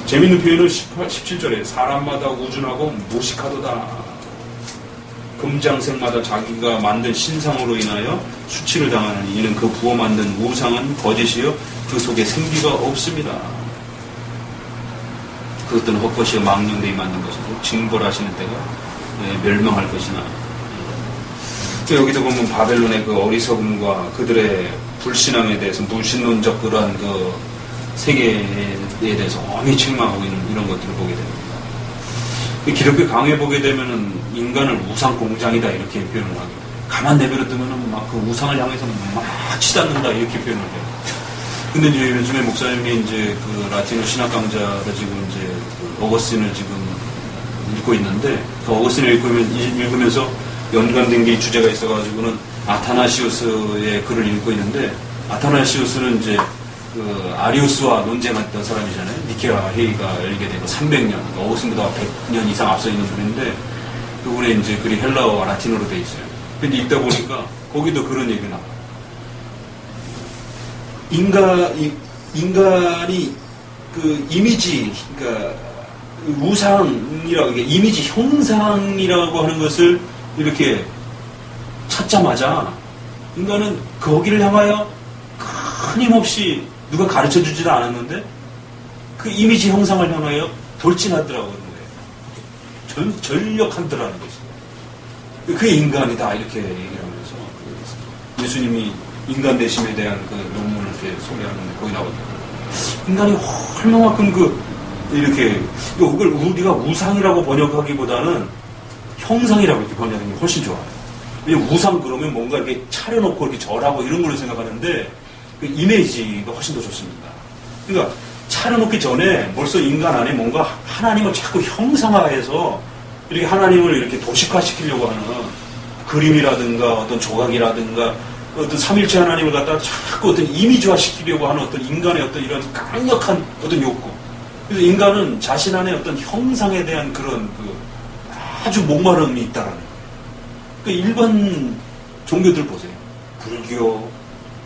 재밌는 표현은 17절에 사람마다 우준하고 무식하도다. 금장색마다 자기가 만든 신상으로 인하여 수치를 당하는 이는 그 부어 만든 우상은 거짓이요 그 속에 생기가 없습니다. 그것들은 헛것이요 망령되이 만든 것이고 징벌하시는 때가 멸망할 것이나. 여기도 보면 바벨론의 그 어리석음과 그들의 불신앙에 대해서 무신론적 그러한 그 세계에 대해서 엄히 책망하고 있는 이런 것들을 보게 됩니다. 기독교 강해 보게 되면은 인간을 우상 공장이다 이렇게 표현을 하고 가만 내버려두면은 막 그 우상을 향해서는 막 치닫는다 이렇게 표현을 해요. 근데 이제 요즘에 목사님이 이제 그 라틴어 신학 강좌를 지금 이제 그 어거스틴을 지금 읽고 있는데 그 어거스틴을 읽으면서 연관된 게 주제가 있어가지고는 아타나시우스의 글을 읽고 있는데 아타나시우스는 이제 그 아리우스와 논쟁했던 사람이잖아요. 니케아 회의가 열리게 되고 300년, 어거스틴보다 100년 이상 앞서 있는 분인데 그분의 이제 글이 헬라어와 라틴어로 돼 있어요. 근데 읽다 보니까 거기도 그런 얘기가 나와요. 인간이 그 이미지, 그러니까 우상이라고, 이미지 형상이라고 하는 것을 이렇게 찾자마자 인간은 거기를 향하여 끊임없이 누가 가르쳐 주지도 않았는데 그 이미지 형상을 향하여 돌진하더라고요. 전력하더라는 것이죠. 그게 인간이다 이렇게 얘기를 하면서 예수님이 인간 대심에 대한 그 논문을 이렇게 소개하는데 거기 나오더라고요. 인간이 얼마만큼 이렇게 그걸 우리가 우상이라고 번역하기보다는 형상이라고 이렇게 번역하는 게 훨씬 좋아요. 왜냐면 우상 그러면 뭔가 이렇게 차려놓고 이렇게 절하고 이런 걸로 생각하는데 그 이미지가 훨씬 더 좋습니다. 그러니까 차려놓기 전에 벌써 인간 안에 뭔가 하나님을 자꾸 형상화해서 이렇게 하나님을 이렇게 도식화시키려고 하는 그림이라든가 어떤 조각이라든가 어떤 삼일체 하나님을 갖다가 자꾸 어떤 이미지화 시키려고 하는 어떤 인간의 어떤 이런 강력한 어떤 욕구. 그래서 인간은 자신 안에 어떤 형상에 대한 그런 그 아주 목마름이 있다라는 거예요. 그 일반 종교들 보세요. 불교,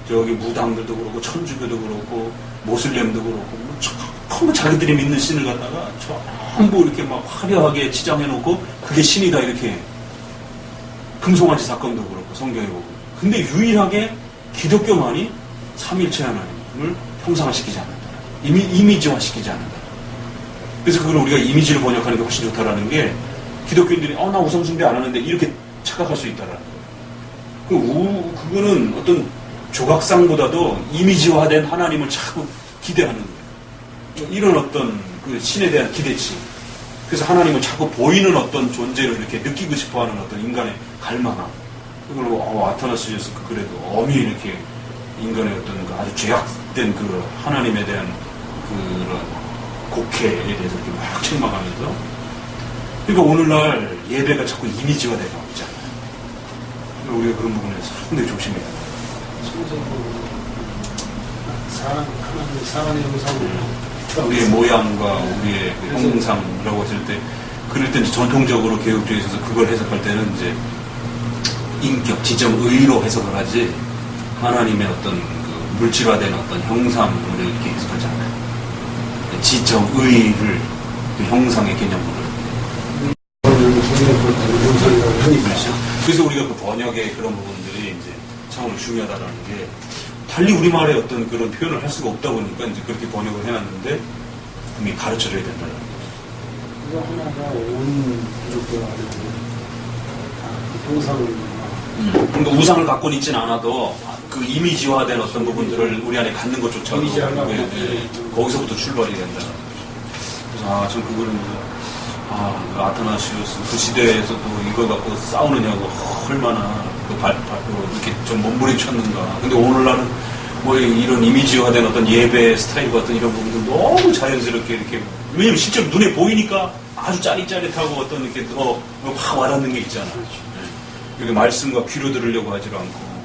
저기 무당들도 그렇고 천주교도 그렇고 모슬렘도 그렇고 전부 자기들이 믿는 신을 갖다가 전부 이렇게 막 화려하게 치장해놓고 그게 신이다 이렇게 금송아지 사건도 그렇고 성경에 보고 근데 유일하게 기독교만이 삼일체 하나님을 형상화시키지 않는다. 이미지화시키지 않는다. 그래서 그걸 우리가 이미지를 번역하는 게 훨씬 좋다라는 게 기독교인들이 나 우상 숭배 안 하는데 이렇게 착각할 수 있다라는 거예요. 그거는 어떤 조각상보다도 이미지화된 하나님을 자꾸 기대하는 거예요. 이런 어떤 그 신에 대한 기대치. 그래서 하나님을 자꾸 보이는 어떤 존재를 이렇게 느끼고 싶어 하는 어떤 인간의 갈망함. 그걸 아타나시우스 그 글에도 엄히 이렇게 인간의 어떤 그 아주 죄악된 그 하나님에 대한 그런 곡해에 대해서 이렇게 막 책망하면서 그러니까 오늘날 예배가 자꾸 이미지화 되고 있잖아요. 우리가 그런 부분에서 상당히 조심해야 돼요. 사람의 형상으로 우리의 모양과 우리의 그 형상이라고 했을 때 그럴 때 전통적으로 개혁주의에 있어서 그걸 해석할 때는 이제 인격, 지정의로 해석을 하지 하나님의 어떤 그 물질화된 어떤 형상으로 이렇게 해석하지 않아요. 지정의를 그 형상의 개념으로. 그래서 우리가 그 번역의 그런 부분들이 이제 참으로 중요하다라는 게 달리 우리말에 어떤 그런 표현을 할 수가 없다 보니까 이제 그렇게 번역을 해놨는데 분명히 가르쳐줘야 된다는 거죠. 그거 하나가 온 이렇게 가지고 그 동상을 그러니까 우상을 갖고는 있지는 않아도 그 이미지화된 어떤 부분들을 우리 안에 갖는 것조차도 거기서부터 출발이 된다. 그래서 참 그거는 그 아타나시우스 그 시대에서도 이걸 갖고 싸우느냐고 얼마나 이렇게 좀 몸부림쳤는가. 근데 오늘날은 뭐 이런 이미지화된 어떤 예배 스타일 같은 이런 부분들 너무 자연스럽게 이렇게 왜냐면 실제로 눈에 보이니까 아주 짜릿짜릿하고 어떤 이렇게 더 확 와닿는 게 있잖아. 이렇게 말씀과 귀로 들으려고 하지도 않고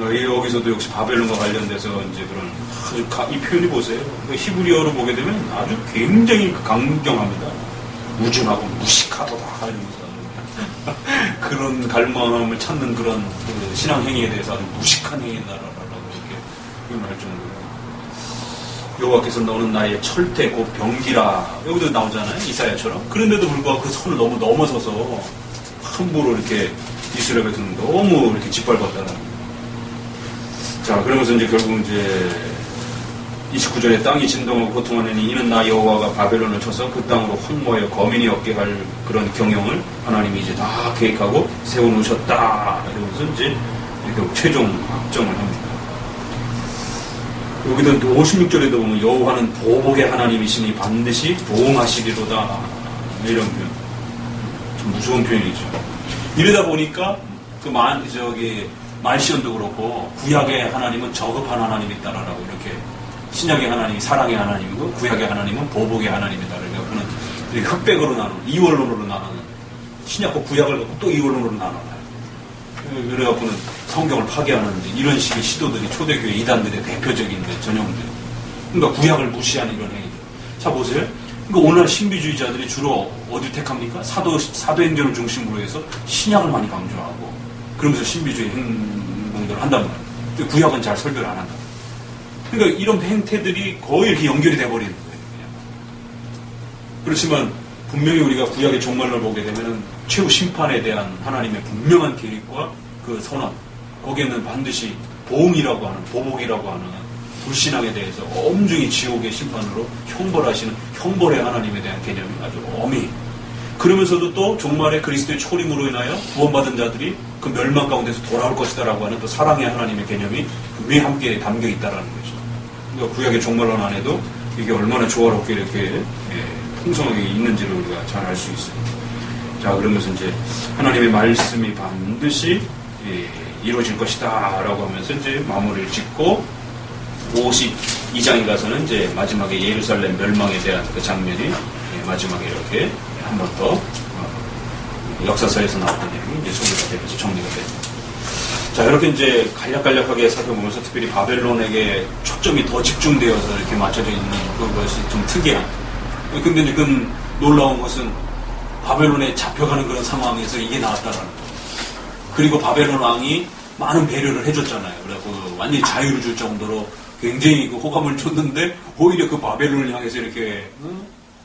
여기서도 역시 바벨론과 관련돼서 이제 그런 이 표현이 보세요. 히브리어로 보게 되면 아주 굉장히 강경합니다. 우준하고 무식하도다 이러면서 그런 갈망함을 찾는 그런 그 신앙 행위에 대해서 아주 무식한 행위다라고 이렇게 표현할 정도로 여호와께서 너는 나의 철퇴 곧 병기라 여기도 나오잖아요. 이사야처럼. 그런데도 불구하고 그 선을 너무 넘어서서 함부로 이렇게 이스라엘 백성은 너무 이렇게 짓밟았다는. 자, 그러면서 이제 결국 이제 29절에 땅이 진동하고 고통하느니 이는 나 여호와가 바벨론을 쳐서 그 땅으로 황무하여 거민이 없게 할 그런 경영을 하나님이 이제 다 계획하고 세워놓으셨다. 이러면서 이제 이렇게 최종 확정을 합니다. 여기도 56절에도 보면 여호와는 보복의 하나님이시니 반드시 보응하시리로다. 이런 표현. 좀 무서운 표현이죠. 이러다 보니까 말시온도 그렇고 구약의 하나님은 저급한 하나님이다라고 이렇게 신약의 하나님이 사랑의 하나님이고 구약의 하나님은 보복의 하나님이다. 그러니까 그는 흑백으로 나누는 이원론으로 나누는 신약과 구약을 갖고 또 이원론으로 나눠요. 그래갖고는 성경을 파괴하는 이런 식의 시도들이 초대교회 이단들의 대표적인 전형들. 그러니까 구약을 무시하는 이런 행위들. 자 보세요. 그러니까 오늘날 신비주의자들이 주로 어디를 택합니까? 사도행전을 중심으로 해서 신약을 많이 강조하고 그러면서 신비주의 행동들을 한단 말이에요. 근데 구약은 잘 설교를 안 한다. 그러니까 이런 행태들이 거의 이렇게 연결이 돼버리는 거예요. 그냥. 그렇지만 분명히 우리가 구약의 종말을 보게 되면 최후 심판에 대한 하나님의 분명한 계획과 그 선언 거기에는 반드시 보응이라고 하는 보복이라고 하는 불신앙에 대해서 엄중히 지옥의 심판으로 형벌하시는 형벌의 하나님에 대한 개념이 아주 엄히 그러면서도 또 종말에 그리스도의 초림으로 인하여 구원받은 자들이 그 멸망 가운데서 돌아올 것이다라고 하는 또 사랑의 하나님의 개념이 분명히 함께 담겨 있다라는 거죠. 그러니까 구약의 종말론 안에도 이게 얼마나 조화롭게 이렇게 풍성하게 있는지를 우리가 잘 알 수 있어요. 자, 그러면서 이제 하나님의 말씀이 반드시 이루어질 것이다 라고 하면서 이제 마무리를 짓고 52장에 가서는 이제 마지막에 예루살렘 멸망에 대한 그 장면이 마지막에 이렇게 한 번 더 역사서에서 나왔던 내용이 이제 소개가 되면서 정리가 됩니다. 자, 이렇게 이제 간략간략하게 살펴보면서 특별히 바벨론에게 초점이 더 집중되어서 이렇게 맞춰져 있는 그것이 좀 특이한. 근데 이제 그 놀라운 것은 바벨론에 잡혀가는 그런 상황에서 이게 나왔다라는 거. 그리고 바벨론 왕이 많은 배려를 해줬잖아요. 그래서 완전히 자유를 줄 정도로 굉장히 그 호감을 줬는데 오히려 그 바벨론을 향해서 이렇게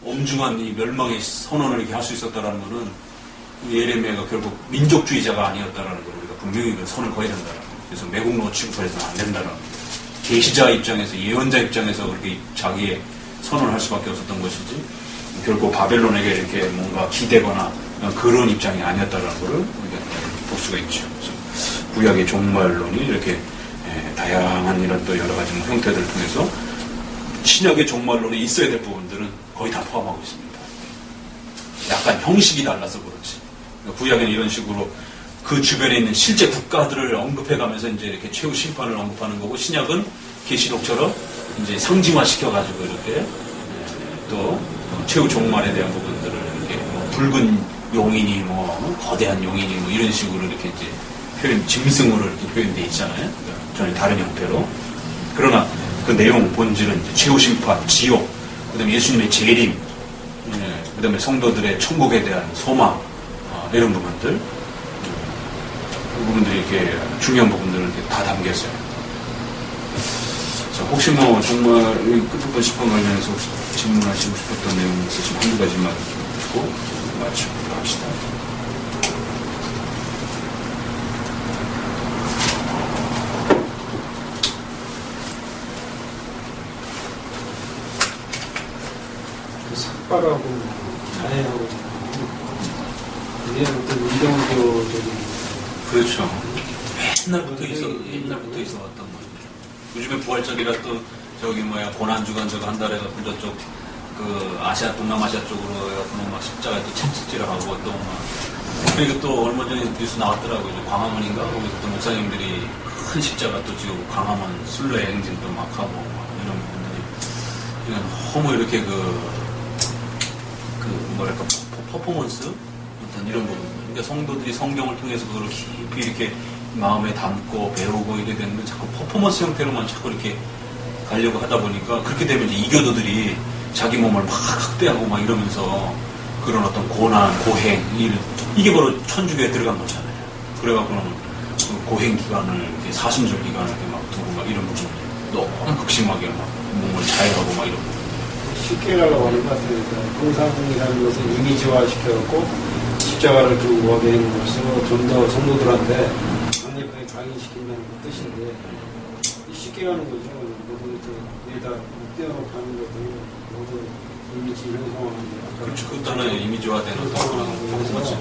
엄중한 이 멸망의 선언을 이렇게 할 수 있었다라는 거는 예레미야가 결국 민족주의자가 아니었다라는 걸 우리가 분명히 그 선을 그어야 된다라는 거예요. 그래서 매국노 취급해서는 안 된다라는 거예요. 계시자 입장에서 예언자 입장에서 그렇게 자기의 선언을 할 수밖에 없었던 것이지 결국 바벨론에게 이렇게 뭔가 기대거나 그런 입장이 아니었다라는 것을 우리가 볼 수가 있죠. 그래서 구약의 종말론이 이렇게 다양한 이런 또 여러 가지 형태들을 통해서 신약의 종말론에 있어야 될 부분들은 거의 다 포함하고 있습니다. 약간 형식이 달라서 그렇지. 구약에는 이런 식으로 그 주변에 있는 실제 국가들을 언급해가면서 이제 이렇게 최후 심판을 언급하는 거고 신약은 계시록처럼 이제 상징화시켜가지고 이렇게 또 최후 종말에 대한 부분들을 이렇게 뭐 붉은 용인이 뭐 거대한 용인이 뭐 이런 식으로 이렇게 이제 표현 짐승으로 이렇게 표현되어 있잖아요. 전혀 다른 형태로. 그러나 그 내용 본질은 이제 최후 심판, 지옥, 그다음에 예수님의 재림, 그다음에 성도들의 천국에 대한 소망 이런 부분들, 그 부분들이 이렇게 중요한 부분들을 이렇게 다 담겼어요. 자, 혹시 뭐 정말 끝부분 10번 관련해서 혹시 질문하시고 싶었던 내용 있으시면 한두 가지만 듣고 마치도록 합시다. 똑바로하고 잘해하고 그게 어떤 운동교적인 그렇죠. 옛날부터 있어왔단 말이죠. 요즘에 부활절이라 또 저기 뭐야 고난주간 저거 한 달에 갖고 저쪽 그 아시아 동남아시아 쪽으로 해갖고 막 십자가에 또 채찍질을 하고 또 막 그리고 또 얼마 전에 뉴스 나왔더라고요. 광화문인가 거기서 또 목사님들이 큰 십자가 또 지금 광화문 순례 행진도 막 하고 막 이런 부분들이 이건 너무 이렇게 뭐랄까 퍼포먼스 어떤 이런 부분. 그러니까 성도들이 성경을 통해서 그걸 깊이 이렇게 마음에 담고 배우고 이래 되는데 자꾸 퍼포먼스 형태로만 자꾸 이렇게 가려고 하다 보니까 그렇게 되면 이제 이교도들이 자기 몸을 막 학대하고 막 이러면서 그런 어떤 고난, 고행, 이게 바로 천주교에 들어간 거잖아요. 그래갖고는 그 고행 기간을 이렇게 사순절 기간을 이렇게 막 두고 막 이런 부분 너무 극심하게 막 몸을 자해하고 막 이런 부분. 쉽게 가려고 하는 것 같으니까 공산이라는 것을 이미지화 시켜갖고 십자가를 두고 하게 하는 것으로 좀 더 성도들한테 강력하게 강의시킨다는 뜻인데 쉽게 가는 거죠. 모두 여기다 떼어놓고 하는 것들 모두 이미지 형성하는 거. 그렇죠. 그것도 하나의 이미지화되는 퍼포먼스죠.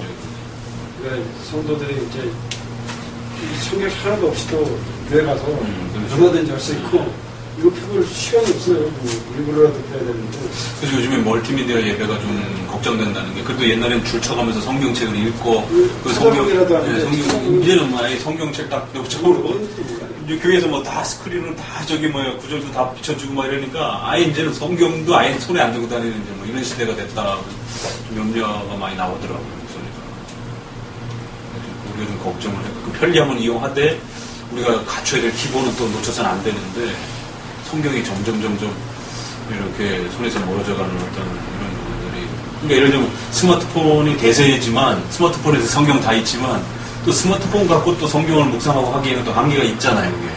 그러니까 성도들이 이제 성격 하나도 없이 또 교회 가서 그렇죠. 누구든지 할 수 있고 이거 펴볼 시간이 없어요. 뭐 일부러라도 펴야 되는데. 그래서 요즘에 멀티미디어 예배가 좀 걱정된다는 게, 그래도 옛날엔 줄 쳐가면서 성경책을 읽고, 그 성경이라도 하는데 이제는 뭐 아예 성경책 딱 역적으로, 이제 교회에서 뭐 다 스크린을 다 저기 뭐야, 구절도 다 비춰주고 막 이러니까, 아예 이제는 성경도 아예 손에 안 들고 다니는 이제 뭐 이런 시대가 됐다. 좀 염려가 많이 나오더라고요, 목소리가. 우리가 좀 걱정을 해요. 그 편리함을 이용하되, 우리가 갖춰야 될 기본은 또 놓쳐서는 안 되는데, 성경이 점점 이렇게 손에서 멀어져가는 어떤 이런 부분들이. 그러니까 예를 들면 스마트폰이 대세지만, 스마트폰에서 성경 다 있지만, 또 스마트폰 갖고 또 성경을 묵상하고 하기에는 또 한계가 있잖아요, 이게.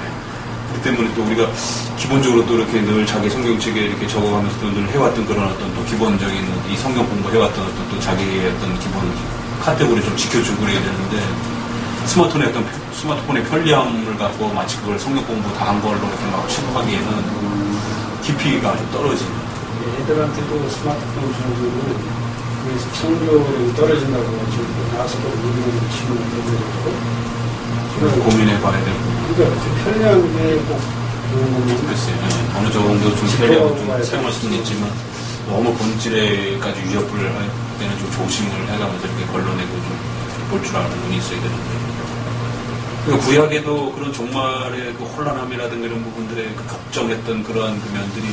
그렇기 때문에 또 우리가 기본적으로 또 이렇게 늘 자기 성경책에 이렇게 적어가면서 또 늘 해왔던 그런 어떤 또 기본적인 이 성경 공부해왔던 어떤 또 자기의 어떤 기본 카테고리 좀 지켜주고 그래야 되는데, 스마트폰의 편리함을 갖고 마치 그걸 성경 공부 다 한 걸로 이렇게 막 취급하기에는 깊이가 아주 떨어지는. 애들한테도 스마트폰 정도는 그래서 청교력이 떨어진다고 지금 나서도 우리는 지금 그래서 고민해봐야 되고. 그러니까 그 편리한 게 꼭 좋은 거면 글쎄요. 어느 정도 좀 편리하고 좀 사용할 수는 있지만 너무 본질에까지 위협을 할 때는 좀 조심을 해가면서 이렇게 걸러내고 좀 볼 줄 아는 눈이 있어야 되는데. 그러니까 구약에도 그런 종말의 그 혼란함이라든가 이런 부분들에 그 걱정했던 그러한 그 면들이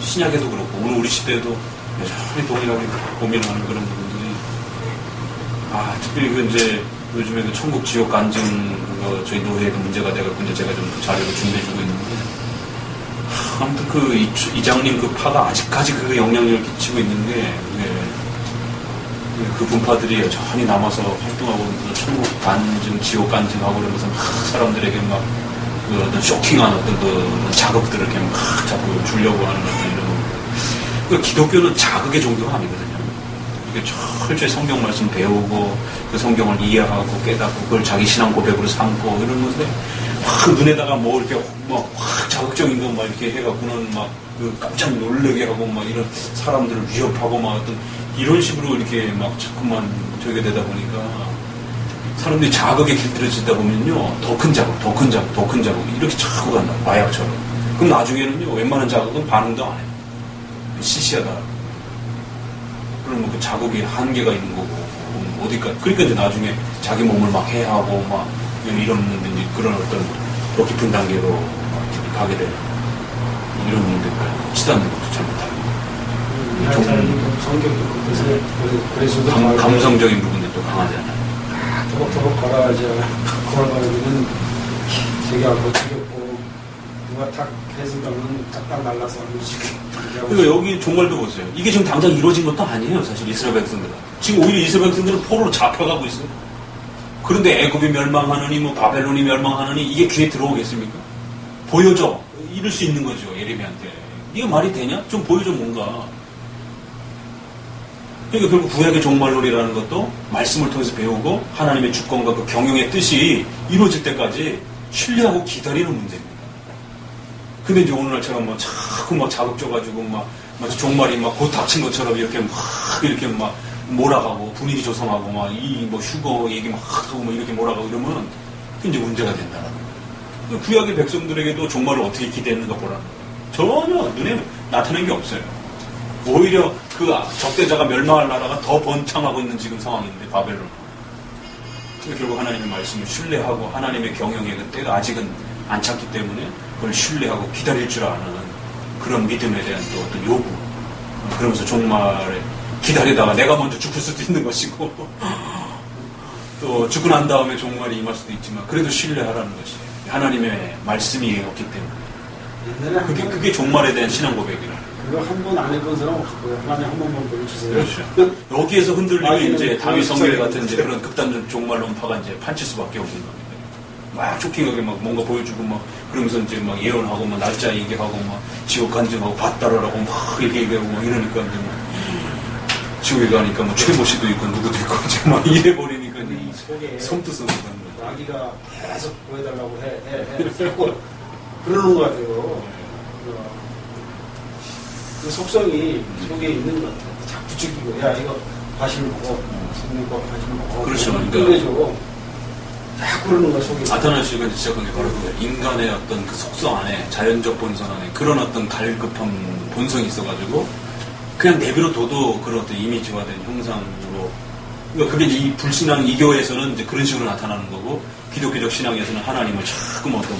신약에도 그렇고 오늘 우리 시대에도 여전히 동일하게 고민하는 그런 부분들이 특별히 그 이제 요즘에 그 천국 지옥 간증 그거 저희 노회에도 문제가 돼갖고 이제 제가 좀 자료를 준비해주고 있는데 아무튼 그 이장님 그 파가 아직까지 그 영향력을 끼치고 있는 게 그 분파들이 여전히 남아서 활동하고 천국 간증, 지옥 간증하고 그러면서 막 사람들에게 막 그 어떤 쇼킹한 어떤 그 자극들을 이렇게 막 자꾸 주려고 하는 어떤 이런. 그 기독교는 자극의 종교가 아니거든요. 이게 철저히 성경 말씀 배우고 그 성경을 이해하고 깨닫고 그걸 자기 신앙 고백으로 삼고 이런 건데 확 눈에다가 뭐 이렇게 막 확 자극적인 거 막 이렇게 해갖고는 막 그 깜짝 놀라게 하고 막 이런 사람들을 위협하고 막 어떤 이런 식으로 이렇게 막 자꾸만 저게 되다 보니까 사람들이 자극에 길들여지다 보면요 더 큰 자극, 더 큰 자극, 더 큰 자극 이렇게 자꾸 간다 마약처럼. 그럼 나중에는요 웬만한 자극은 반응도 안 해요. 시시하다. 그러면 그 자극이 한계가 있는 거고 어디까지. 그러니까 이제 나중에 자기 몸을 막 해하고 막 이런 그런 어떤 더 깊은 단계로 가게 되는 이런 문제가 치닫는 것도 잘못하고. 성격도 감성적인 부분들도 강하잖아요. 토박토박 걸어야지. 걸어가기는 되게 하고 지겹고 누가 탁 해준다면 딱딱 날라서 그러니까 여기 종말도 보세요. 이게 지금 당장 이루어진 것도 아니에요. 사실 이스라엘 백성들은. 지금 오히려 이스라엘 백성들은 포로로 잡혀가고 있어요. 그런데 애굽이 멸망하느니 뭐 바벨론이 멸망하느니 이게 귀에 들어오겠습니까? 보여줘. 이럴 수 있는 거죠. 예레미야한테. 이게 말이 되냐? 좀 보여줘 뭔가. 그러니까 결국 구약의 종말론이라는 것도 말씀을 통해서 배우고 하나님의 주권과 그 경영의 뜻이 이루어질 때까지 신뢰하고 기다리는 문제입니다. 근데 이제 오늘날처럼 뭐 자꾸 막 자극 줘가지고 막 마치 종말이 막 곧 닥친 것처럼 이렇게 막 몰아가고 분위기 조성하고 막 이 뭐 휴거 얘기 막 하고 뭐 이렇게 몰아가고 이러면 그게 이제 문제가 된다는 거예요. 구약의 백성들에게도 종말을 어떻게 기대했는가 보라는 거예요. 전혀 눈에 나타낸 게 없어요. 오히려 그 적대자가 멸망할 나라가 더 번창하고 있는 지금 상황인데 바벨론. 그래서 결국 하나님의 말씀을 신뢰하고 하나님의 경영의 그때가 아직은 안 찼기 때문에 그걸 신뢰하고 기다릴 줄 아는 그런 믿음에 대한 또 어떤 요구. 그러면서 종말에 기다리다가 내가 먼저 죽을 수도 있는 것이고 또 죽고 난 다음에 종말이 임할 수도 있지만 그래도 신뢰하라는 것이 하나님의 말씀이 없기 때문에 그게 종말에 대한 신앙 고백이라. 그거 한 번 안 해본 사람 없을 거예요. 하나님 한 번만 보여주세요. 그렇죠. 여기에서 흔들리면 이제 다윗 성결 같은 이제 그런 극단적 종말론파가 이제 판칠 수밖에 없는 겁니다. 막 쇼킹하게 막 뭔가 보여주고 막 그러면서 이제 막 예언하고 막 날짜 얘기하고 막 지옥 간증하고 밭따라라고 막 이렇게 얘기하고 막 이러니까 이제 막 지옥에 가니까 뭐 최모 씨도 있고 누구도 있고 이제 막 이래 버리니까 이 속에 섬뜩 하는 거죠. 마귀가 계속 보여달라고 해. 그러는 것 같아요. 그 속성이 속에 있는 것 같아요. 자꾸 죽이고, 야, 이거 과실 먹어. 성령과 과실 먹어. 그렇죠. 끝내줘. 자꾸 그러는 거야, 속에. 나타날 수 있는 지적한 게 바로 그 인간의 어떤 그 속성 안에, 자연적 본성 안에 그런 어떤 갈급한 본성이 있어가지고 그냥 내비로 둬도 그런 어떤 이미지화된 형상으로. 그러니까 그게 이제 이 불신앙 이교에서는 이제 그런 식으로 나타나는 거고 기독교적 신앙에서는 하나님을 자꾸 어떤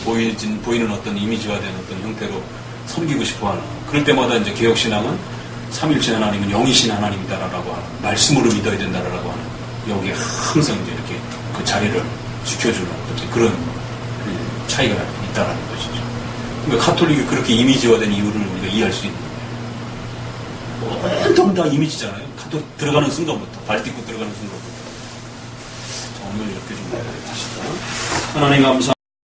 보이는 어떤 이미지화된 어떤 형태로 섬기고 싶어 하는. 그럴 때마다 이제 개혁신앙은 삼일체 하나님은 영이신 하나님이다라고 하는, 말씀으로 믿어야 된다라고 하는, 여기에 항상 이제 이렇게 그 자리를 지켜주는 그런 차이가 있다라는 것이죠. 그러니까 카톨릭이 그렇게 이미지화된 이유를 우리가 이해할 수 있는 거예요. 온통 다 이미지잖아요. 카톨릭 들어가는 순간부터, 발 딛고 들어가는 순간부터. 자, 오늘 이렇게 좀 해봅시다. 하나님 감사.